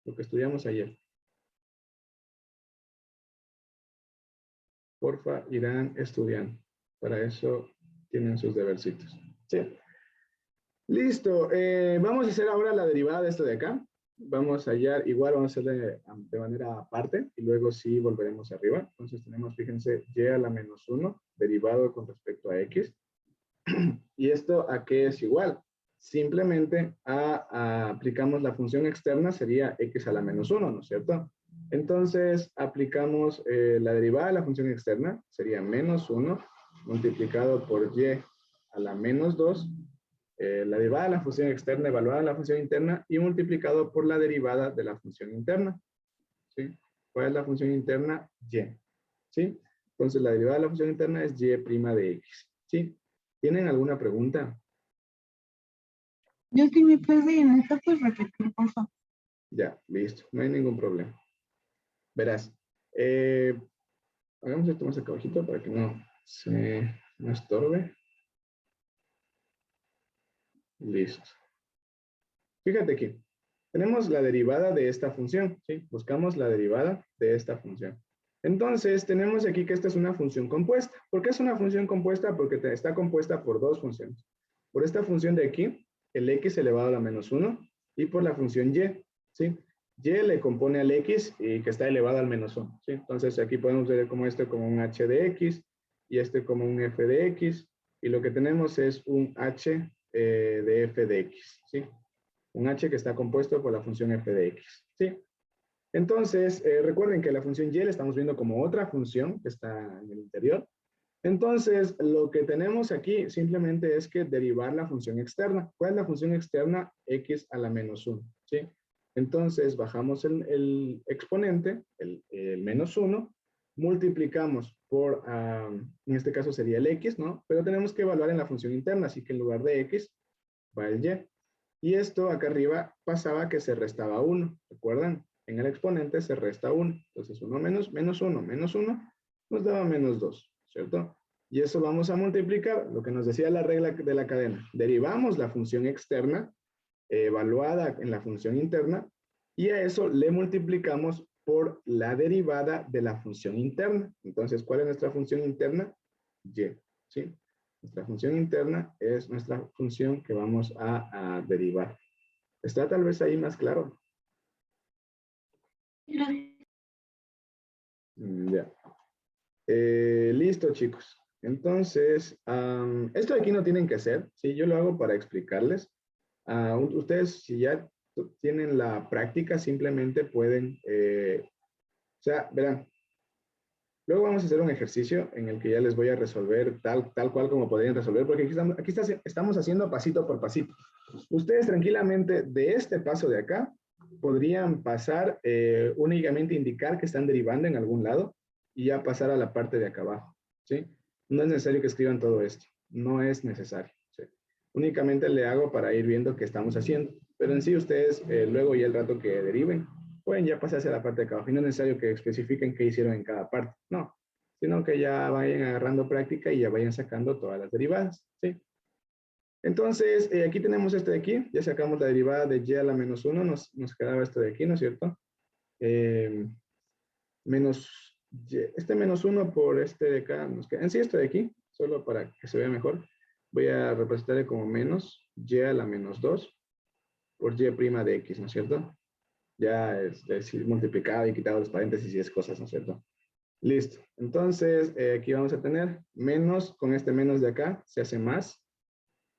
Lo que estudiamos ayer. Porfa, irán estudiando. Para eso tienen sus debercitos. Sí. Listo. Vamos a hacer ahora la derivada de esto de acá. Vamos a hallar, igual vamos a hacer de manera aparte y luego sí volveremos arriba. Entonces tenemos, fíjense, y a la menos 1 derivado con respecto a x. ¿Y esto a qué es igual? Simplemente aplicamos la función externa, sería x a la menos 1, ¿no es cierto? Entonces aplicamos la derivada de la función externa, sería menos 1 multiplicado por y a la menos 2, la derivada de la función externa evaluada en la función interna y multiplicado por la derivada de la función interna. ¿Sí? ¿Cuál es la función interna? Y. ¿Sí? Entonces la derivada de la función interna es y' de x. ¿Sí? ¿Tienen alguna pregunta? Yo sí me puede en esta pues repetir, por favor. Ya, listo. No hay ningún problema. Verás. Hagamos esto más acá abajito para que no estorbe. Listo. Fíjate aquí. Tenemos la derivada de esta función. ¿Sí? Buscamos la derivada de esta función. Entonces, tenemos aquí que esta es una función compuesta. ¿Por qué es una función compuesta? Porque está compuesta por dos funciones. Por esta función de aquí, el x elevado a la menos 1, y por la función y. ¿Sí? Y le compone al x y que está elevado al menos 1. ¿Sí? Entonces, aquí podemos ver como esto como un h de x y este como un f de x. Y lo que tenemos es un h de f de x. ¿Sí? Un h que está compuesto por la función f de x. ¿Sí? Entonces, recuerden que la función y la estamos viendo como otra función que está en el interior. Entonces, lo que tenemos aquí simplemente es que derivar la función externa. ¿Cuál es la función externa? X a la menos 1. ¿Sí? Entonces, bajamos el exponente, el menos 1, multiplicamos por, en este caso sería el x, ¿no? Pero tenemos que evaluar en la función interna, así que en lugar de x va el y. Y esto acá arriba pasaba que se restaba 1, ¿recuerdan? En el exponente se resta 1. Entonces 1 menos 1 menos 1 nos daba menos 2, ¿cierto? Y eso vamos a multiplicar, lo que nos decía la regla de la cadena. Derivamos la función externa evaluada en la función interna y a eso le multiplicamos por la derivada de la función interna. Entonces, ¿cuál es nuestra función interna? Y, ¿sí? Nuestra función interna es nuestra función que vamos a derivar. ¿Está tal vez ahí más claro? Ya. Listo, chicos. Entonces, esto de aquí no tienen que hacer, ¿sí? Yo lo hago para explicarles. Ustedes, si ya tienen la práctica, simplemente pueden, o sea, verán, luego vamos a hacer un ejercicio en el que ya les voy a resolver tal cual como podrían resolver, porque aquí estamos haciendo pasito por pasito. Ustedes tranquilamente de este paso de acá podrían pasar únicamente indicar que están derivando en algún lado y ya pasar a la parte de acá abajo, ¿sí? No es necesario que escriban todo esto, no es necesario, ¿sí? Únicamente le hago para ir viendo qué estamos haciendo, pero en sí ustedes luego ya el rato que deriven pueden ya pasarse a la parte de acá abajo y no es necesario que especifiquen qué hicieron en cada parte, no, sino que ya vayan agarrando práctica y ya vayan sacando todas las derivadas, ¿sí? Entonces, aquí tenemos este de aquí, ya sacamos la derivada de y a la menos 1, nos quedaba esto de aquí, ¿no es cierto? Menos y, este menos 1 por este de acá, nos queda en sí esto de aquí, solo para que se vea mejor, voy a representarle como menos y a la menos 2 por y' de x, ¿no es cierto? Ya es decir, multiplicado y quitado los paréntesis y es cosas, ¿no es cierto? Listo. Entonces, aquí vamos a tener menos, con este menos de acá, se hace más,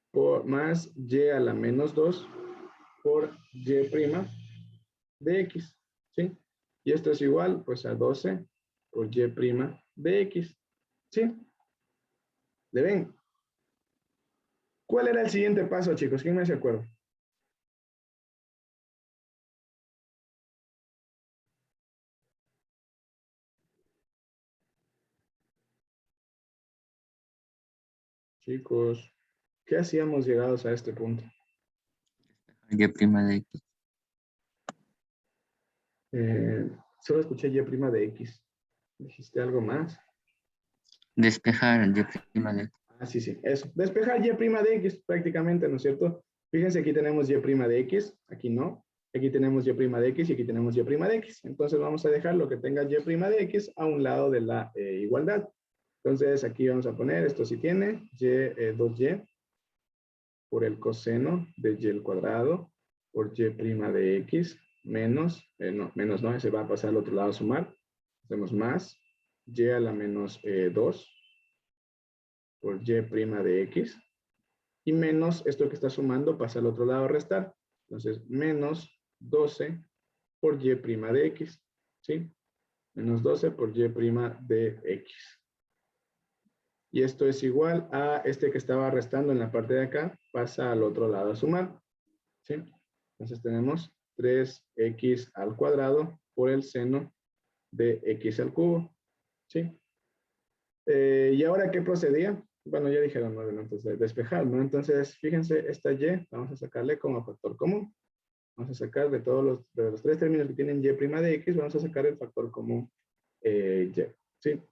por más y a la menos 2 por y' de x, ¿sí? Y esto es igual, pues, a 12 por y' de x, ¿sí? ¿Le ven? ¿Cuál era el siguiente paso, chicos? ¿Quién me hace acuerdo? Chicos, ¿qué hacíamos llegados a este punto? Y' de X. Solo escuché y' de X. ¿Dijiste algo más? Despejar Y' de X. Ah, sí, sí, eso. Despejar y' de X prácticamente, ¿no es cierto? Fíjense, aquí tenemos y' de X, aquí no. Aquí tenemos y' de X y aquí tenemos y' de X. Entonces vamos a dejar lo que tenga y' de X a un lado de la igualdad. Entonces aquí vamos a poner, esto sí tiene, 2y por el coseno de y al cuadrado por y' de X menos, no, menos no, ese va a pasar al otro lado a sumar. Hacemos más y a la menos 2 por y' de X. Y menos esto que está sumando pasa al otro lado a restar. Entonces, menos 12 por y' de X. ¿Sí? Menos 12 por y' de X. Y esto es igual a este que estaba restando en la parte de acá, pasa al otro lado a sumar. ¿Sí? Entonces tenemos 3x al cuadrado por el seno de x al cubo. ¿Sí? ¿Y ahora qué procedía? Bueno, ya dijeron, ¿no? Entonces, despejar, ¿no? Entonces, fíjense, esta y vamos a sacarle como factor común. Vamos a sacar de todos los tres términos que tienen y' de x, vamos a sacar el factor común y. ¿Sí?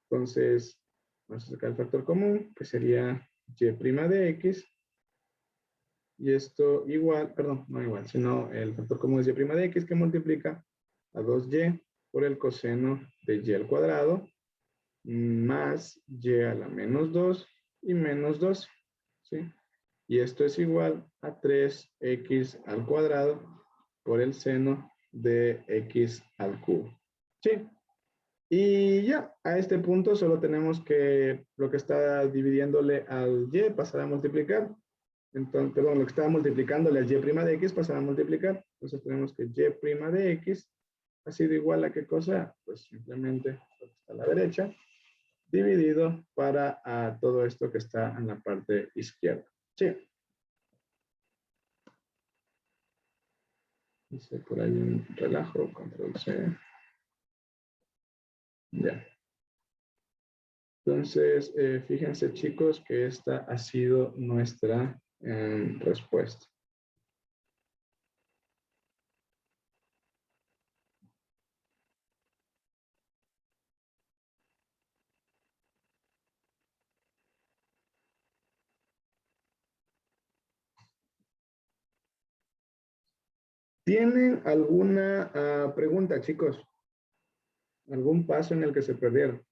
Entonces, vamos a sacar el factor común, que sería y' de x. Y esto igual, perdón, no igual, sino el factor común es y' de x que multiplica a 2y por el coseno de y al cuadrado más y a la menos 2 y menos 2. ¿Sí? Y esto es igual a 3x al cuadrado por el seno de x al cubo. ¿Sí? Y ya, a este punto solo tenemos que lo que está dividiéndole al y pasar a multiplicar. Entonces, perdón, lo que estaba multiplicándole al y' de x pasará a multiplicar. Entonces tenemos que y' de x ha sido igual a ¿qué cosa? Pues simplemente lo que está a la derecha, dividido para todo esto que está en la parte izquierda. Sí. Hice por ahí un relajo, control C. Ya. Entonces, fíjense chicos que esta ha sido nuestra respuesta. ¿Tienen alguna pregunta, chicos? ¿Algún paso en el que se perdieron?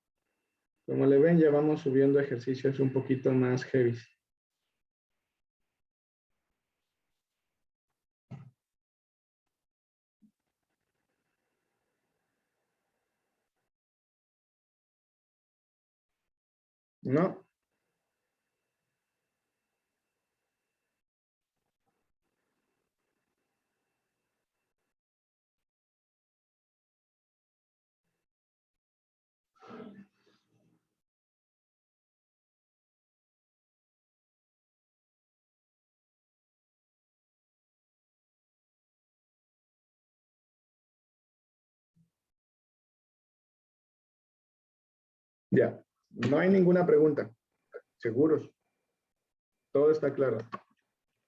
Como le ven, ya vamos subiendo ejercicios un poquito más heavy. ¿No? Ya. No hay ninguna pregunta. Seguros. Todo está claro.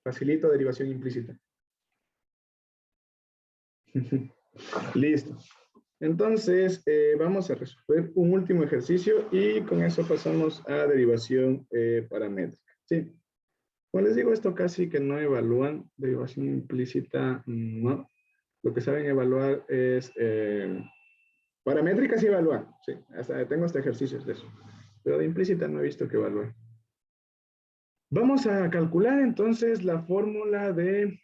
Facilito derivación implícita. Listo. Entonces, vamos a resolver un último ejercicio y con eso pasamos a derivación paramétrica. Sí. Como les digo, esto casi que no evalúan. Derivación implícita, no. Lo que saben evaluar es paramétrica sí evalúan. Sí, hasta tengo hasta ejercicios de eso. Pero de implícita no he visto que evalúen. Vamos a calcular entonces la fórmula de,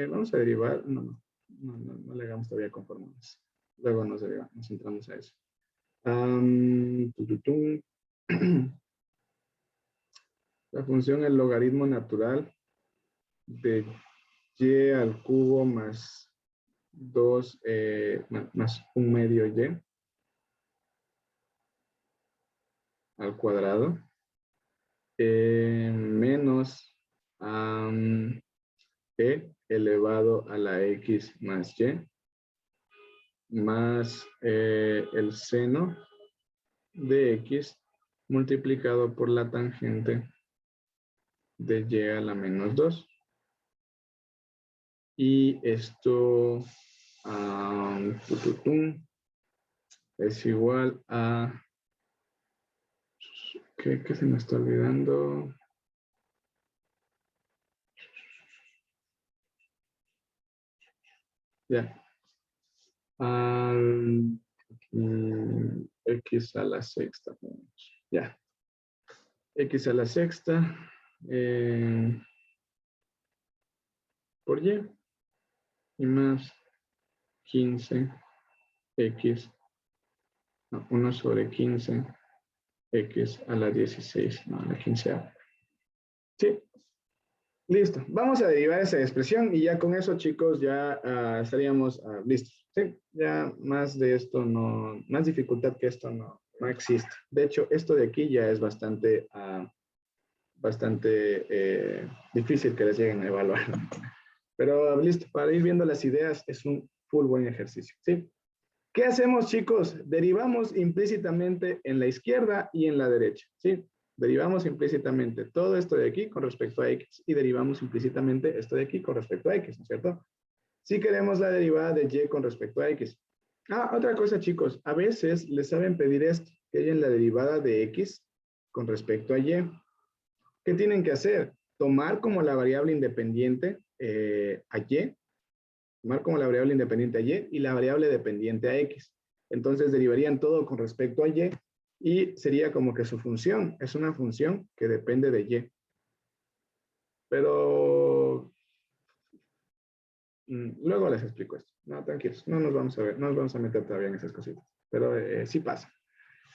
vamos a derivar, no le hagamos todavía con fórmulas. Luego nos centramos a eso. La función el logaritmo natural de y al cubo más 2 más un medio y al cuadrado menos e elevado a la x más y más el seno de x multiplicado por la tangente de y a la menos 2. Y esto es igual a... ¿Qué se me está olvidando? Ya. X a la sexta. Ya. X a la sexta. Por Y. Y más 15 X. No, 1 sobre 15 X a la 16. No, a la 15. Sí. Listo. Vamos a derivar esa expresión y ya con eso, chicos, ya estaríamos listos. Sí, ya más de esto no, más dificultad que esto no existe. De hecho, esto de aquí ya es bastante difícil que les lleguen a evaluar. Pero listo, para ir viendo las ideas es un full buen ejercicio. ¿Sí? ¿Qué hacemos, chicos? Derivamos implícitamente en la izquierda y en la derecha. ¿Sí? Derivamos implícitamente todo esto de aquí con respecto a X y derivamos implícitamente esto de aquí con respecto a X, ¿no es cierto? Si queremos la derivada de Y con respecto a X. Otra cosa, chicos, a veces les saben pedir esto, que hayan la derivada de X con respecto a Y. ¿Qué tienen que hacer? Tomar como la variable independiente a Y, tomar como la variable independiente a Y y la variable dependiente a X. Entonces derivarían todo con respecto a Y y sería como que su función es una función que depende de Y. Pero luego les explico esto. No, tranquilos, no nos vamos a ver, no nos vamos a meter todavía en esas cositas. Pero sí pasa.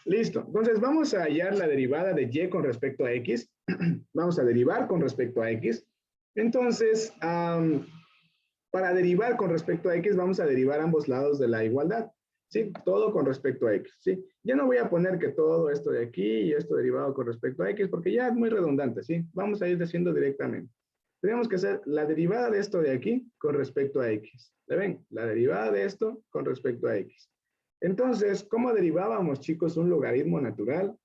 Listo. Entonces vamos a hallar la derivada de Y con respecto a X. Vamos a derivar con respecto a X. Entonces, para derivar con respecto a X, vamos a derivar ambos lados de la igualdad. ¿Sí? Todo con respecto a X. ¿Sí? Ya no voy a poner que todo esto de aquí y esto derivado con respecto a X, porque ya es muy redundante. ¿Sí? Vamos a ir diciendo directamente. Tenemos que hacer la derivada de esto de aquí con respecto a X. ¿Le ven? La derivada de esto con respecto a X. Entonces, ¿cómo derivábamos, chicos, un logaritmo natural?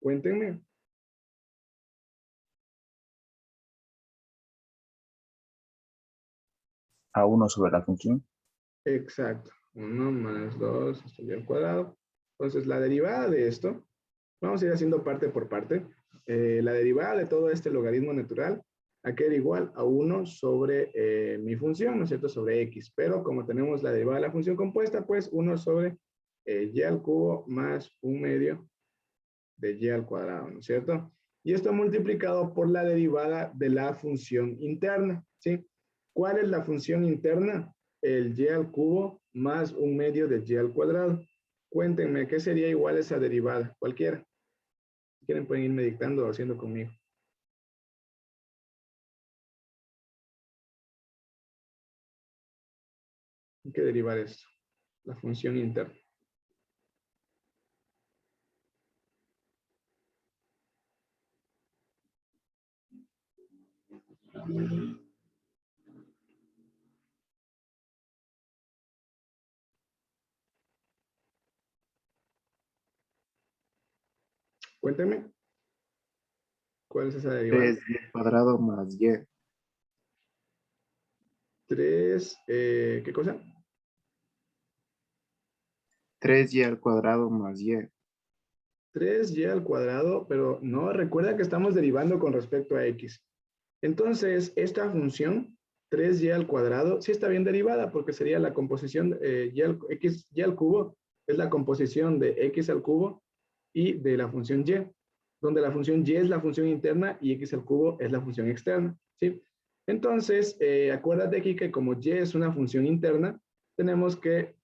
Cuéntenme. A 1 sobre la función. Exacto. 1 más 2 esto ya al cuadrado. Entonces, la derivada de esto, vamos a ir haciendo parte por parte. La derivada de todo este logaritmo natural va a quedar igual a 1 sobre mi función, ¿no es cierto? Sobre X. Pero como tenemos la derivada de la función compuesta, pues 1 sobre Y al cubo más 1 medio de Y al cuadrado, ¿no es cierto? Y esto multiplicado por la derivada de la función interna, ¿sí? ¿Cuál es la función interna? El Y al cubo más 1 medio de Y al cuadrado. Cuéntenme, ¿qué sería igual a esa derivada? Cualquiera. Si quieren pueden irme dictando o haciendo conmigo. Hay que derivar esto. La función interna. Cuéntenme. ¿Cuál es esa derivada? 3y cuadrado más y. 3, ¿qué cosa? 3y al cuadrado más y. 3y al cuadrado, pero no, recuerda que estamos derivando con respecto a x. Entonces, esta función, 3y al cuadrado, sí está bien derivada porque sería la composición y al cubo, es la composición de x al cubo y de la función y, donde la función y es la función interna y x al cubo es la función externa, ¿sí? Entonces, acuérdate aquí que como y es una función interna, tenemos que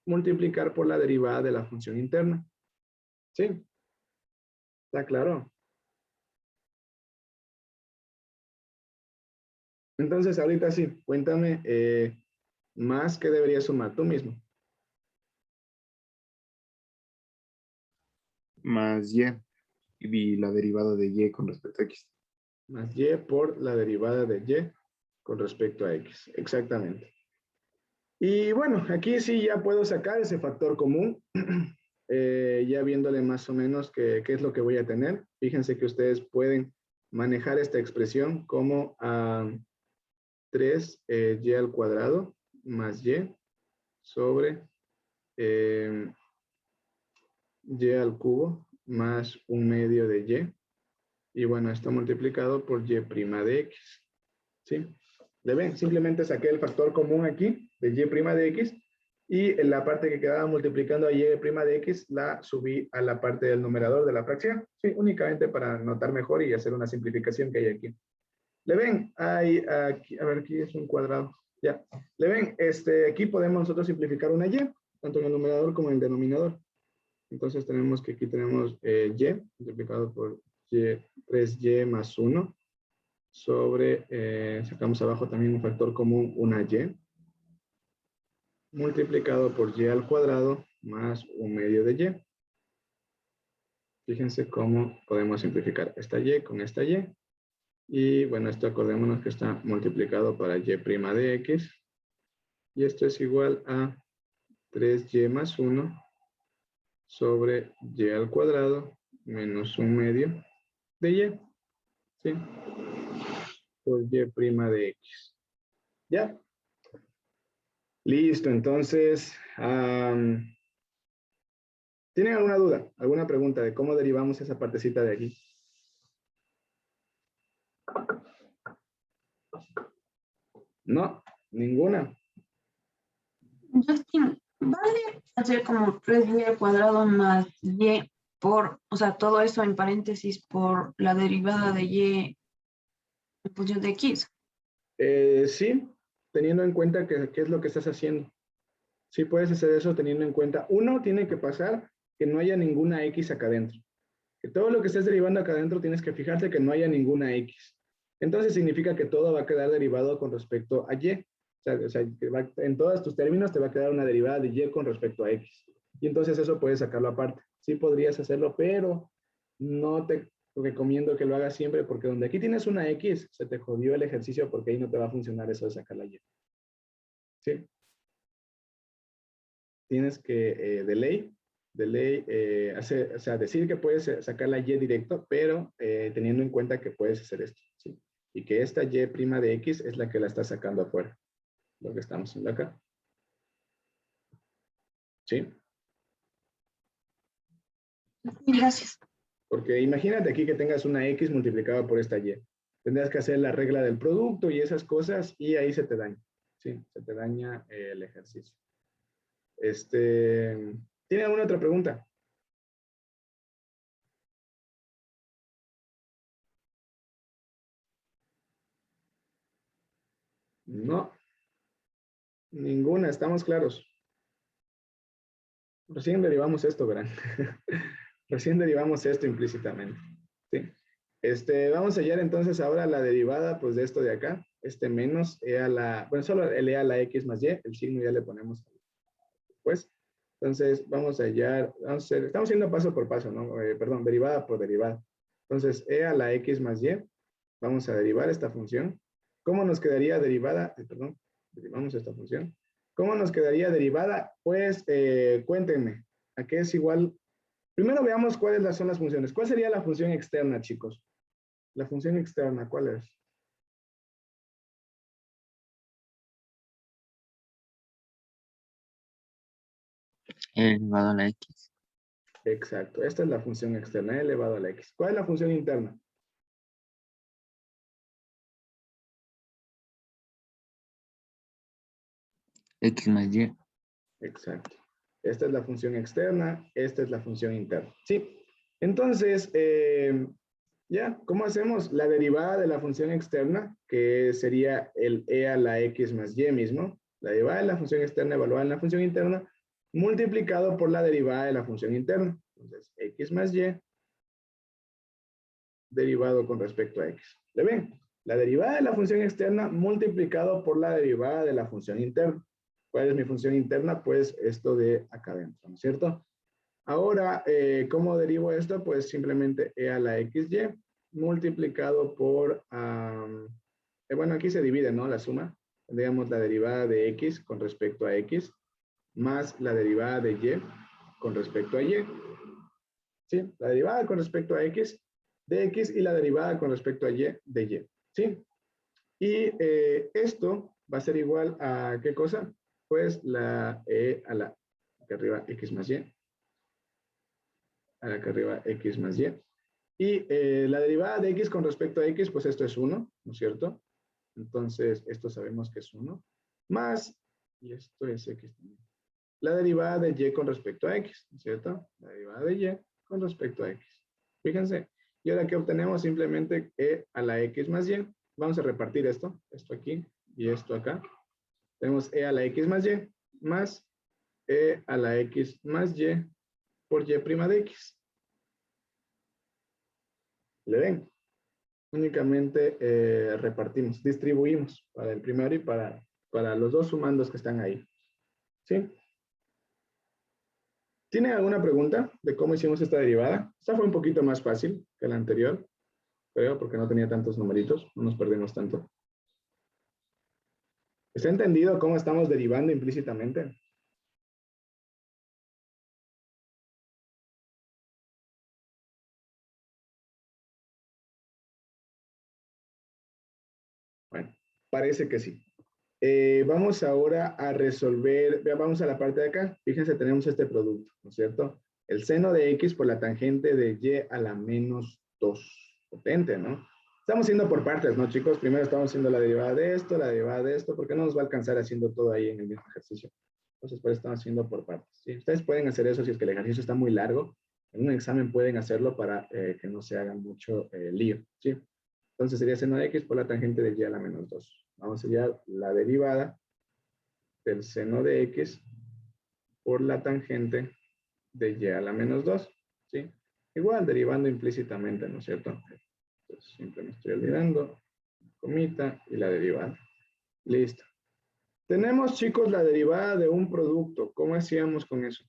multiplicar por la derivada de la función interna, ¿sí? ¿Está claro? Entonces, ahorita sí, cuéntame más que deberías sumar tú mismo. Más y la derivada de y con respecto a x. Más y por la derivada de y con respecto a x. Exactamente. Y bueno, aquí sí ya puedo sacar ese factor común. Ya viéndole más o menos qué es lo que voy a tener. Fíjense que ustedes pueden manejar esta expresión como 3y al cuadrado más y sobre y al cubo más 1/2 de y. Y bueno, esto multiplicado por y' de x. ¿Sí? ¿Le ven? Simplemente saqué el factor común aquí de y' de x y en la parte que quedaba multiplicando a y' de x la subí a la parte del numerador de la fracción. Sí, únicamente para notar mejor y hacer una simplificación que hay aquí. ¿Le ven? Hay aquí, a ver, aquí es un cuadrado. Ya. ¿Le ven? Aquí podemos nosotros simplificar una y, tanto en el numerador como en el denominador. Entonces tenemos que aquí tenemos y multiplicado por y, 3y más 1 sobre, sacamos abajo también un factor común, una y, multiplicado por y al cuadrado más 1/2 de y. Fíjense cómo podemos simplificar esta y con esta y. Y bueno, esto acordémonos que está multiplicado para y' de x. Y esto es igual a 3y más 1 sobre y al cuadrado menos 1/2 de y. ¿Sí? Por y' de x. ¿Ya? Listo, entonces, ¿tienen alguna duda, alguna pregunta de cómo derivamos esa partecita de aquí? No, ninguna. Justin, ¿vale hacer como 3y al cuadrado más y por, o sea, todo eso en paréntesis por la derivada de y en función de x? Sí, teniendo en cuenta que qué es lo que estás haciendo. Sí puedes hacer eso teniendo en cuenta. Uno, tiene que pasar que no haya ninguna x acá adentro. Que todo lo que estés derivando acá adentro tienes que fijarte que no haya ninguna x. Entonces significa que todo va a quedar derivado con respecto a y. O sea que en todos tus términos te va a quedar una derivada de y con respecto a x. Y entonces eso puedes sacarlo aparte. Sí podrías hacerlo, pero no te recomiendo que lo hagas siempre porque donde aquí tienes una x, se te jodió el ejercicio porque ahí no te va a funcionar eso de sacar la y. ¿Sí? Tienes que, de ley, o sea, decir que puedes sacar la y directo, pero teniendo en cuenta que puedes hacer esto, ¿sí? Y que esta y' de x es la que la está sacando afuera, lo que estamos haciendo acá. ¿Sí? Gracias. Porque imagínate aquí que tengas una x multiplicada por esta y. Tendrás que hacer la regla del producto y esas cosas y ahí se te daña. ¿Sí? Se te daña el ejercicio. ¿Tiene alguna otra pregunta? No, ninguna, estamos claros. Recién derivamos esto, verán. Recién derivamos esto implícitamente. ¿Sí? Vamos a hallar entonces ahora la derivada pues de esto de acá. Menos e a la, bueno, solo el e a la x más y, el signo ya le ponemos después. Entonces vamos a hallar, estamos haciendo paso por paso, ¿no? Perdón, derivada por derivada. Entonces e a la x más y, vamos a derivar esta función. ¿Cómo nos quedaría derivada? Perdón, derivamos esta función. ¿Cómo nos quedaría derivada? Pues cuéntenme, ¿a qué es igual? Primero veamos cuáles son las funciones. ¿Cuál sería la función externa, chicos? La función externa, ¿cuál es? E elevado a la x. Exacto, esta es la función externa, e elevado a la x. ¿Cuál es la función interna? X más y. Exacto. Esta es la función externa, esta es la función interna. ¿Sí? Entonces, ya, ¿cómo hacemos? La derivada de la función externa, que sería el e a la x más y mismo, la derivada de la función externa evaluada en la función interna, multiplicado por la derivada de la función interna. Entonces, x más y derivado con respecto a x. ¿Le ven? La derivada de la función externa multiplicado por la derivada de la función interna. ¿Cuál es mi función interna? Pues esto de acá adentro, ¿no es cierto? Ahora, ¿cómo derivo esto? Pues simplemente e a la xy multiplicado por, bueno, aquí se divide, ¿no? La suma. Tendríamos la derivada de x con respecto a x más la derivada de y con respecto a y. ¿Sí? La derivada con respecto a x de X y la derivada con respecto a Y de Y, ¿sí? Y esto va a ser igual a, ¿qué cosa? Pues la E a la que arriba X más Y. A la que arriba X más Y. Y la derivada de X con respecto a X, pues esto es 1, ¿no es cierto? Entonces, esto sabemos que es 1. Más, y esto es X también. La derivada de Y con respecto a X, ¿no es cierto? La derivada de Y con respecto a X. Fíjense. Y ahora que obtenemos simplemente E a la X más Y. Vamos a repartir esto aquí y esto acá. Tenemos E a la X más Y más E a la X más Y por Y' de X. ¿Le ven? Únicamente repartimos, distribuimos para el primero y para los dos sumandos que están ahí. ¿Sí? ¿Tienen alguna pregunta de cómo hicimos esta derivada? Esta fue un poquito más fácil que la anterior, creo, porque no tenía tantos numeritos, no nos perdimos tanto. ¿Está entendido cómo estamos derivando implícitamente? Bueno, parece que sí. Vamos ahora a resolver, vamos a la parte de acá. Fíjense, tenemos este producto, ¿no es cierto? El seno de X por la tangente de Y a la menos 2. Potente, ¿no? Estamos haciendo por partes, ¿no, chicos? Primero estamos haciendo la derivada de esto, porque no nos va a alcanzar haciendo todo ahí en el mismo ejercicio. Entonces, pues estamos haciendo por partes. ¿Sí? Ustedes pueden hacer eso si es que el ejercicio está muy largo. En un examen pueden hacerlo para que no se hagan mucho lío, ¿sí? Entonces sería seno de X por la tangente de Y a la menos 2. Vamos a hallar la derivada del seno de X por la tangente de Y a la menos 2. ¿Sí? Igual derivando implícitamente, ¿no es cierto? Entonces siempre me estoy olvidando. Comita y la derivada. Listo. Tenemos, chicos, la derivada de un producto. ¿Cómo hacíamos con eso?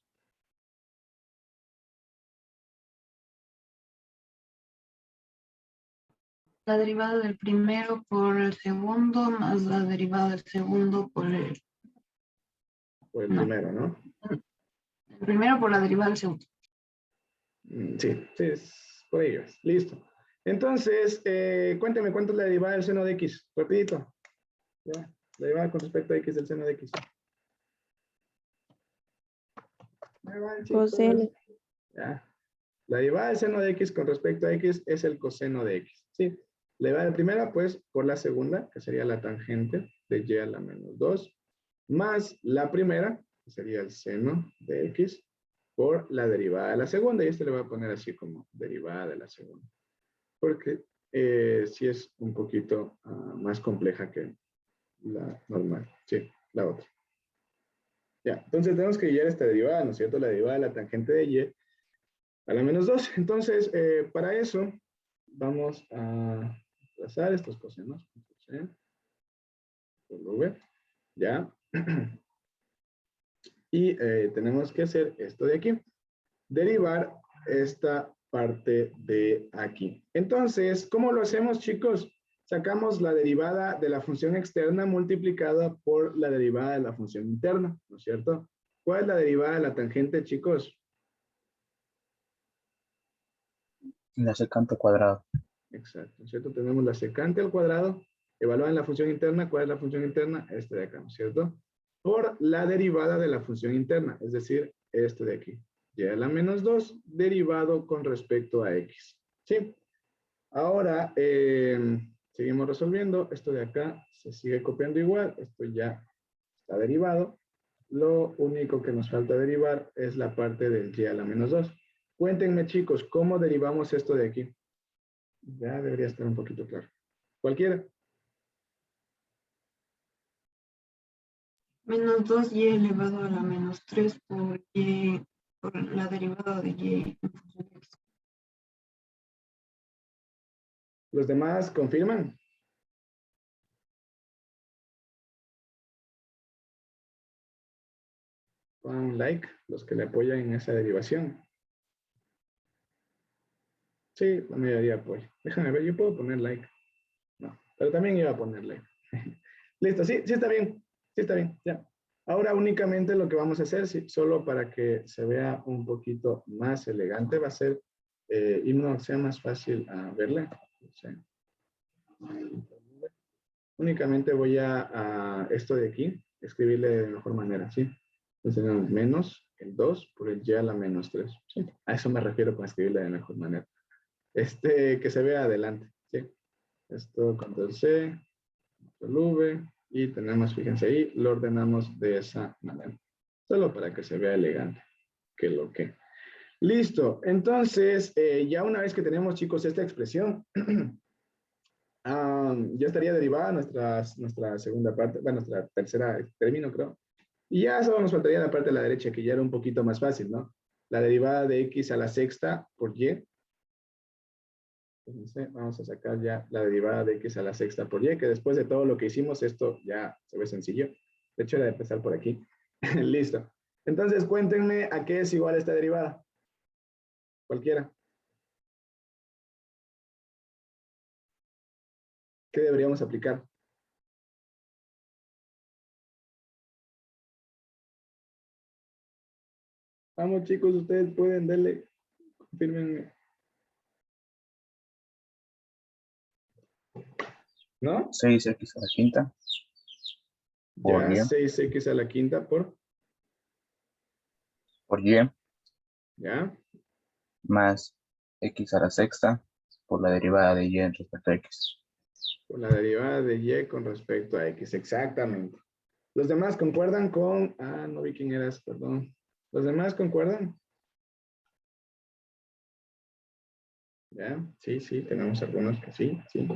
La derivada del primero por el segundo más la derivada del segundo por el... Por el No. primero, ¿no? El primero por la derivada del segundo. Sí, por ello es. Listo. Entonces, cuénteme cuánto es la derivada del seno de X. Rapidito. Ya. La derivada con respecto a X del seno de X. Coseno. Ya. La derivada del seno de X con respecto a X es el coseno de X. ¿Sí? La derivada de primera, pues, por la segunda, que sería la tangente de Y a la menos 2, más la primera, que sería el seno de X, por la derivada de la segunda. Y este le voy a poner así como derivada de la segunda. Porque sí es un poquito más compleja que la normal. Sí, la otra. Ya, entonces tenemos que hallar esta derivada, ¿no es cierto? La derivada de la tangente de Y a la menos 2. Entonces, para eso, vamos a trazar estos cosenos. Por V, ya. Y tenemos que hacer esto de aquí. Derivar esta parte de aquí. Entonces, ¿cómo lo hacemos, chicos? Sacamos la derivada de la función externa multiplicada por la derivada de la función interna, ¿no es cierto? ¿Cuál es la derivada de la tangente, chicos? La secante cuadrado. Exacto, ¿no es cierto? Tenemos la secante al cuadrado. Evalúan la función interna. ¿Cuál es la función interna? Este de acá, ¿no es cierto? Por la derivada de la función interna, es decir, este de aquí. Y a la menos 2 derivado con respecto a X. ¿Sí? Ahora, seguimos resolviendo. Esto de acá se sigue copiando igual. Esto ya está derivado. Lo único que nos falta derivar es la parte del Y a la menos 2. Cuéntenme, chicos, ¿cómo derivamos esto de aquí? Ya debería estar un poquito claro. ¿Cualquiera? Menos 2y elevado a la menos 3 por y, por la derivada de y en función de x. ¿Los demás confirman? Pongan un like, los que le apoyan en esa derivación. Sí, la mayoría apoya. Déjame ver, yo puedo poner like. No, pero también iba a poner like. Listo, sí, sí está bien. Sí está bien, ya. Ahora únicamente lo que vamos a hacer, solo para que se vea un poquito más elegante, va a ser y no sea más fácil verle. O sea, únicamente voy a esto de aquí, escribirle de mejor manera, ¿sí? Entonces tenemos menos el 2 por el y a la menos 3. ¿Sí? A eso me refiero con escribirle de mejor manera. Que se vea adelante, ¿sí? Esto, control C, control V, y tenemos, fíjense ahí, lo ordenamos de esa manera. Solo para que se vea elegante. Que lo que. Listo. Entonces, ya una vez que tenemos, chicos, esta expresión, ya estaría derivada nuestra segunda parte, bueno, nuestra tercera término, creo. Y ya solo nos faltaría la parte de la derecha, que ya era un poquito más fácil, ¿no? La derivada de x a la sexta por y. Entonces, vamos a sacar ya la derivada de x a la sexta por y, que después de todo lo que hicimos, esto ya se ve sencillo. De hecho, era de empezar por aquí. Listo. Entonces, cuéntenme a qué es igual esta derivada. Cualquiera. ¿Qué deberíamos aplicar? Vamos, chicos, ustedes pueden, darle, confirmen. ¿No? 6x a la quinta por Ya, y 6x a la quinta por, ¿ya? más x a la sexta por la derivada de y en respecto a x. Por la derivada de y con respecto a x, exactamente. ¿Los demás concuerdan con...? No vi quién eras, perdón. ¿Los demás concuerdan? ¿Ya? Sí, sí, tenemos algunos que sí, sí.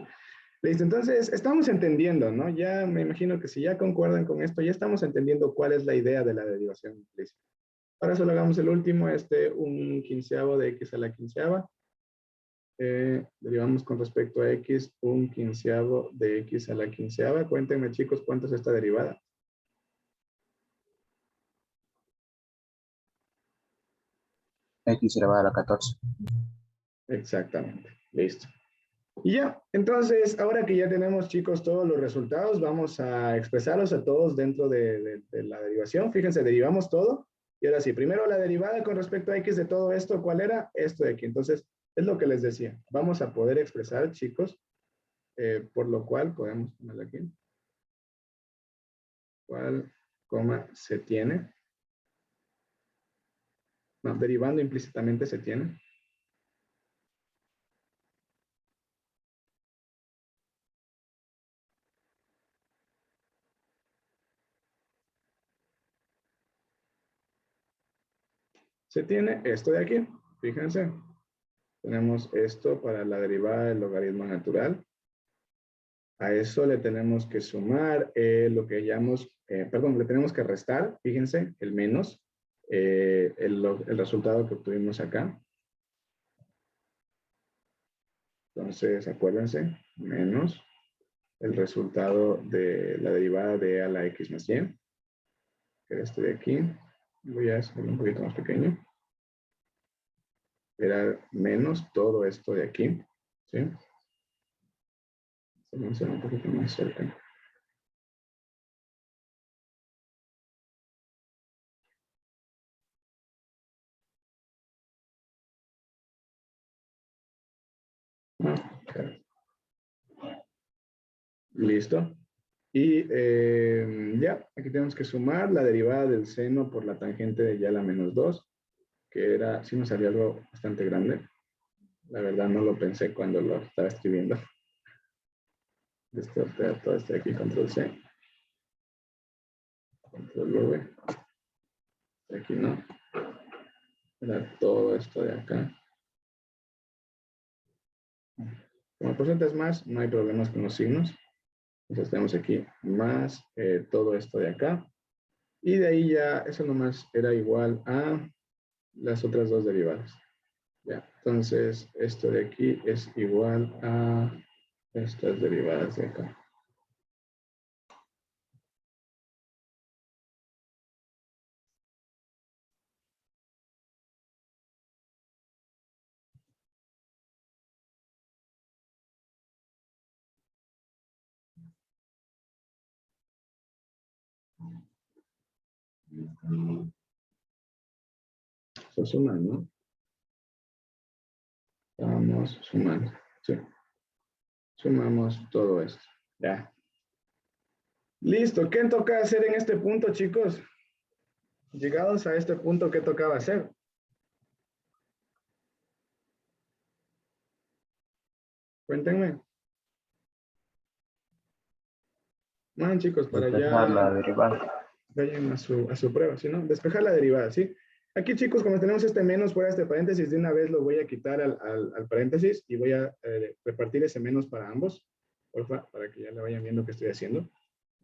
Listo, entonces estamos entendiendo, ¿no? Ya me imagino que si ya concuerdan con esto, ya estamos entendiendo cuál es la idea de la derivación implícita. Ahora solo hagamos el último, un quinceavo de x a la quinceava. Derivamos con respecto a x un quinceavo de x a la quinceava. Cuéntenme, chicos, ¿cuánto es esta derivada? X elevado a la 14. Exactamente, listo. Y ya, entonces, ahora que ya tenemos, chicos, todos los resultados, vamos a expresarlos a todos dentro de la derivación. Fíjense, derivamos todo. Y ahora sí, primero la derivada con respecto a x de todo esto, ¿cuál era? Esto de aquí. Entonces, es lo que les decía. Vamos a poder expresar, chicos, por lo cual podemos ponerle aquí. ¿Cuál, coma, se tiene? No, derivando implícitamente se tiene. Se tiene esto de aquí. Fíjense. Tenemos esto para la derivada del logaritmo natural. A eso le tenemos que sumar lo que llamamos, perdón, le tenemos que restar, fíjense, el menos, el resultado que obtuvimos acá. Entonces, acuérdense, menos el resultado de la derivada de a la x más y, que era este de aquí. Voy a hacerlo un poquito más pequeño. Era menos todo esto de aquí, ¿sí? Vamos a hacer un poquito más cerca. Okay. Listo. Y ya, aquí tenemos que sumar la derivada del seno por la tangente de y a la menos 2, que era, sí me salió algo bastante grande. La verdad no lo pensé cuando lo estaba escribiendo. Todo esto de aquí, control C. Control V. Aquí no. Era todo esto de acá. Como el porcentaje es más, no hay problemas con los signos. Entonces tenemos aquí más todo esto de acá. Y de ahí ya, eso nomás era igual a las otras dos derivadas. Ya, entonces esto de aquí es igual a estas derivadas de acá. Se suman, ¿no? Vamos sumando. Sí. Sumamos todo esto. Ya. Listo. ¿Qué toca hacer en este punto, chicos? Llegados a este punto, ¿qué tocaba hacer? Cuéntenme. Bueno, chicos, para Despejar la allá derivada. vayan a su prueba, ¿sí, no? Despejar la derivada, ¿sí? Aquí, chicos, como tenemos este menos fuera de este paréntesis, de una vez lo voy a quitar al paréntesis y voy a repartir ese menos para ambos, porfa, para que ya le vayan viendo qué estoy haciendo.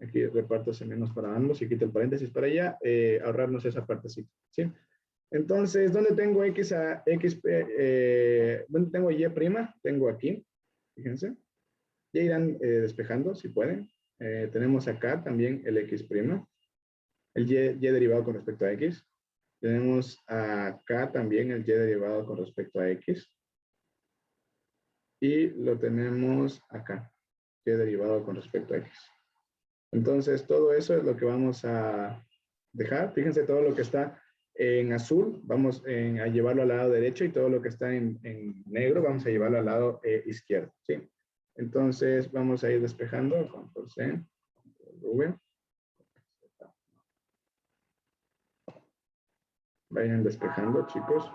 Aquí reparto ese menos para ambos y quito el paréntesis para allá, ahorrarnos esa partecita, ¿sí? Entonces, ¿dónde tengo X a X? ¿Dónde tengo Y prima? Tengo aquí, fíjense. Ya irán despejando, si pueden. Tenemos acá también el X prima, el Y derivado con respecto a X. Tenemos acá también el Y derivado con respecto a X. Y lo tenemos acá, Y derivado con respecto a X. Entonces, todo eso es lo que vamos a dejar. Fíjense todo lo que está en azul, vamos a llevarlo al lado derecho y todo lo que está en negro vamos a llevarlo al lado izquierdo. ¿Sí? Entonces, vamos a ir despejando. Control C, Control V. Vayan despejando, chicos.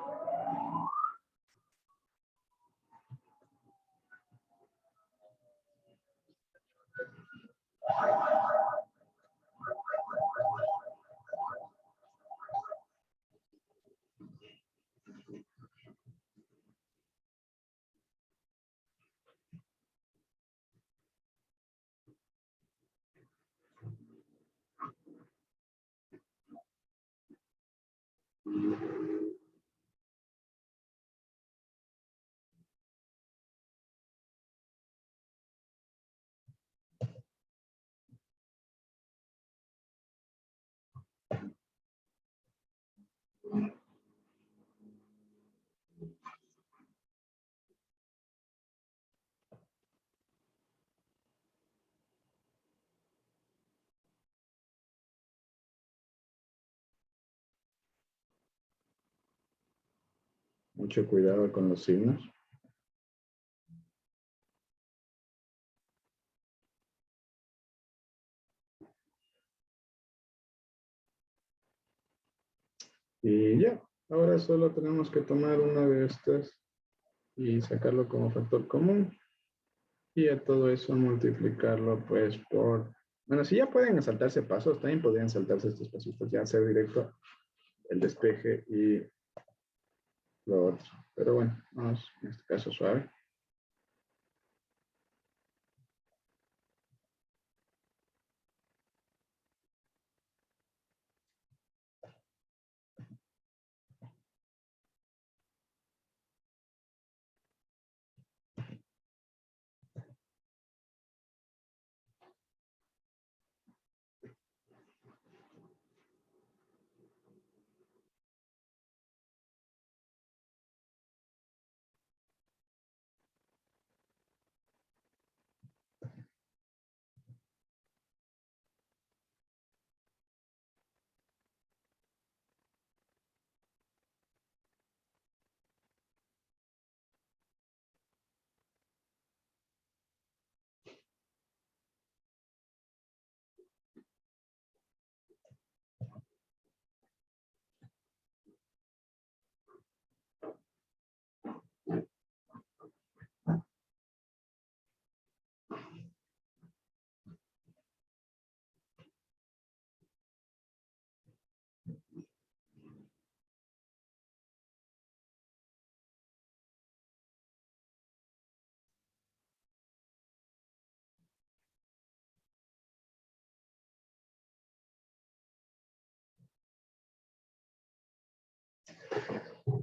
Mucho cuidado con los signos. Y ya, ahora solo tenemos que tomar una de estas y sacarlo como factor común. Y a todo eso multiplicarlo pues por... Bueno, si ya pueden saltarse pasos, también podrían saltarse estos pasitos, ya hacer directo el despeje y lo otro. Pero bueno, vamos en este caso suave.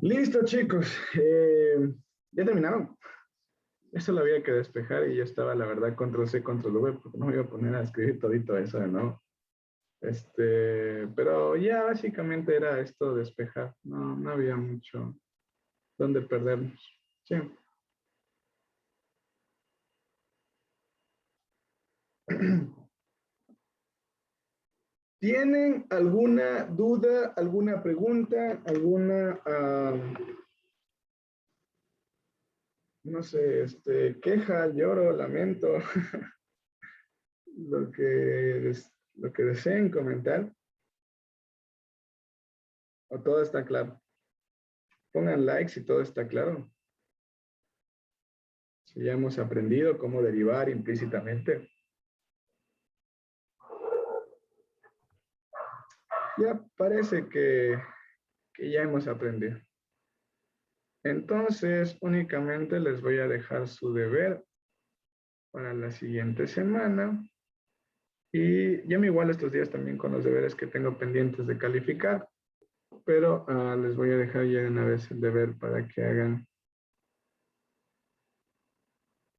Listo, chicos. ¿Ya terminaron? Eso lo había que despejar y yo estaba, la verdad, control C, control V, porque no me iba a poner a escribir todito eso de nuevo. Pero ya básicamente era esto, despejar. No había mucho donde perdernos. Sí. ¿Tienen alguna duda, alguna pregunta, alguna no sé, queja, lloro, lamento, lo lo que deseen comentar. ¿O todo está claro? Pongan like si todo está claro. Si ya hemos aprendido cómo derivar implícitamente. Ya parece que ya hemos aprendido. Entonces, únicamente les voy a dejar su deber para la siguiente semana. Y yo me igualo estos días también con los deberes que tengo pendientes de calificar. Pero les voy a dejar ya de una vez el deber para que hagan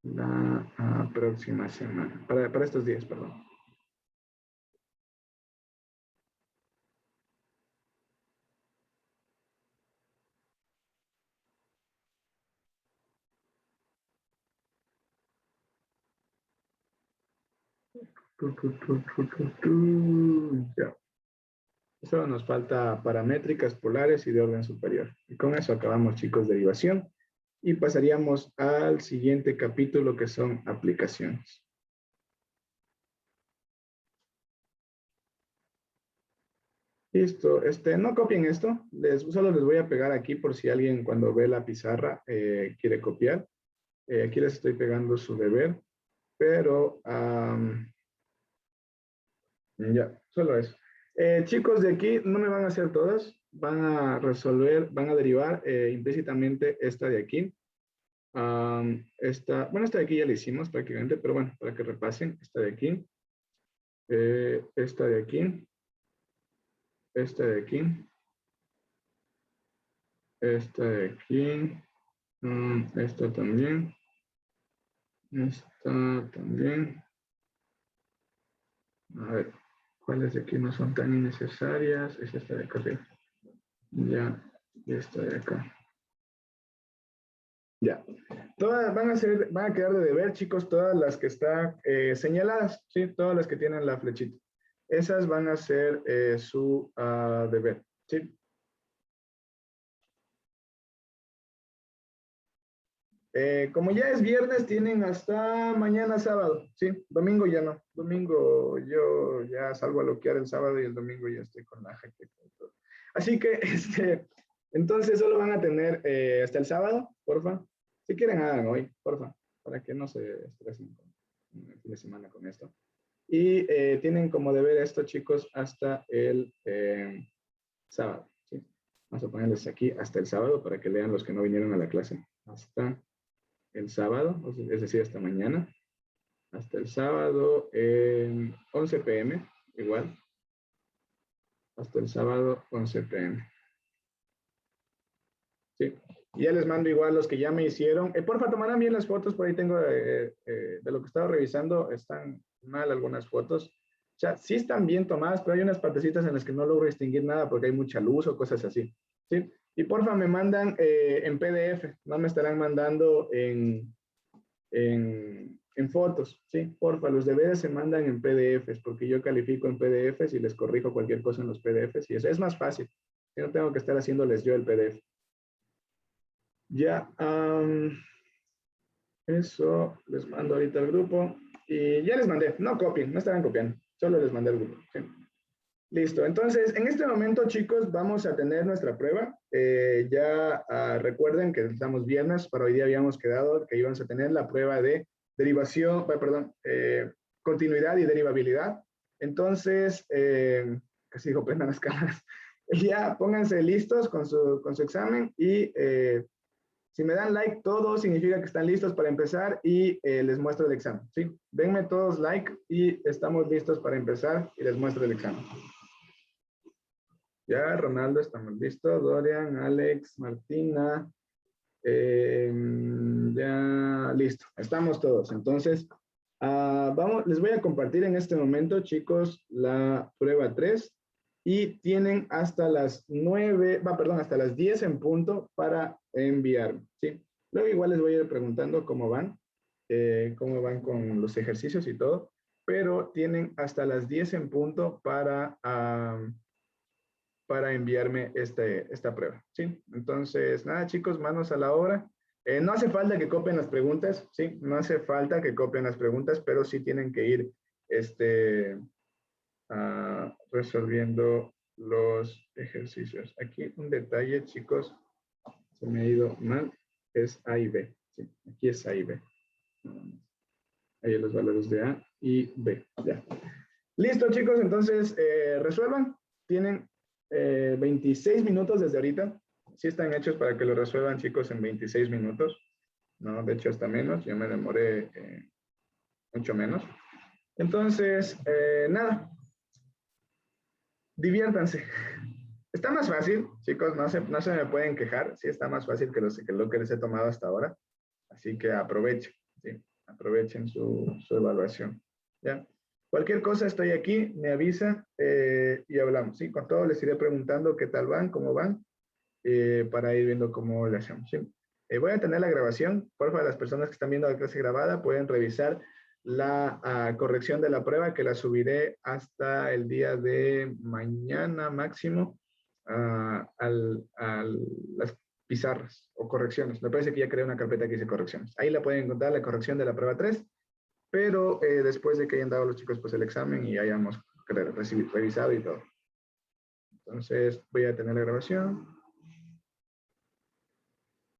la próxima semana. Para estos días, perdón. Ya. Solo nos falta paramétricas polares y de orden superior. Y con eso acabamos, chicos, derivación. Y pasaríamos al siguiente capítulo, que son aplicaciones. Listo. No copien esto. Solo les voy a pegar aquí por si alguien cuando ve la pizarra quiere copiar. Aquí les estoy pegando su deber. Pero ya, solo eso. Chicos, de aquí no me van a hacer todas. Van a resolver, van a derivar implícitamente esta de aquí. Esta de aquí ya la hicimos prácticamente, pero bueno, para que repasen, esta de aquí, esta de aquí, esta de aquí, esta de aquí, esta también, esta también. A ver, ¿cuáles de aquí no son tan innecesarias? Es esta de acá arriba. Ya, y esta de acá. Ya. Todas van a quedar de deber, chicos, todas las que están señaladas, ¿sí? Todas las que tienen la flechita. Esas van a ser su deber, ¿sí? Como ya es viernes, tienen hasta mañana sábado, ¿sí? Domingo ya no. Domingo yo ya salgo a loquear el sábado y el domingo ya estoy con la jaqueca y todo. Así que, entonces solo van a tener hasta el sábado, porfa. Si quieren, hagan hoy, porfa, para que no se estresen con el fin de semana con esto. Y tienen como deber esto, chicos, hasta el sábado, ¿sí? Vamos a ponerles aquí hasta el sábado para que lean los que no vinieron a la clase. Hasta el sábado, es decir, hasta mañana, hasta el sábado 11 p.m., igual, hasta el sábado 11 p.m. Sí, y ya les mando igual los que ya me hicieron. Porfa, tomarán bien las fotos, por ahí tengo de lo que estaba revisando, están mal algunas fotos. O sea, sí están bien tomadas, pero hay unas partecitas en las que no logro distinguir nada porque hay mucha luz o cosas así. ¿Sí? Y porfa, me mandan en PDF, no me estarán mandando en fotos, ¿sí? Porfa, los deberes se mandan en PDFs, porque yo califico en PDFs y les corrijo cualquier cosa en los PDFs, y eso es más fácil. Yo no tengo que estar haciéndoles yo el PDF. Ya, eso les mando ahorita al grupo, y ya les mandé, no copien, no estarán copiando, solo les mandé al grupo, ¿sí? Listo, entonces en este momento, chicos, vamos a tener nuestra prueba. Recuerden que estamos viernes, para hoy día habíamos quedado que íbamos a tener la prueba de derivación, continuidad y derivabilidad. Entonces, casi digo, prendan las cámaras. Ya pónganse listos con su examen y si me dan like, todo significa que están listos para empezar y les muestro el examen, ¿sí? Denme todos like y estamos listos para empezar y les muestro el examen. Ya, Ronaldo, estamos listos. Dorian, Alex, Martina. Ya, listo. Estamos todos. Entonces, les voy a compartir en este momento, chicos, la prueba 3. Y tienen hasta las 9, hasta las 10 en punto para enviarme, ¿sí? Luego igual les voy a ir preguntando cómo van con los ejercicios y todo. Pero tienen hasta las 10 en punto para enviarme esta prueba, ¿sí? Entonces, nada, chicos, manos a la obra. No hace falta que copien las preguntas, ¿sí? No hace falta que copien las preguntas, pero sí tienen que ir resolviendo los ejercicios. Aquí un detalle, chicos, se me ha ido mal, es A y B. ¿Sí? Aquí es A y B. Ahí los valores de A y B. Ya. Listo, chicos, entonces resuelvan. Tienen 26 minutos desde ahorita. Sí están hechos para que lo resuelvan, chicos, en 26 minutos. No, de hecho, hasta menos. Yo me demoré mucho menos. Entonces, nada. Diviértanse. Está más fácil, chicos, no se me pueden quejar. Sí está más fácil que lo que les he tomado hasta ahora. Así que aprovechen, ¿sí? Aprovechen su evaluación. ¿Ya? Cualquier cosa estoy aquí, me avisa y hablamos. ¿Sí? Con todo les iré preguntando qué tal van, cómo van, para ir viendo cómo le hacemos. ¿Sí? Voy a tener la grabación. Por favor, las personas que están viendo la clase grabada pueden revisar la corrección de la prueba, que la subiré hasta el día de mañana máximo a las pizarras o correcciones. Me parece que ya creé una carpeta que dice correcciones. Ahí la pueden encontrar, la corrección de la prueba 3, pero después de que hayan dado los chicos pues el examen y hayamos revisado y todo. Entonces voy a tener la grabación.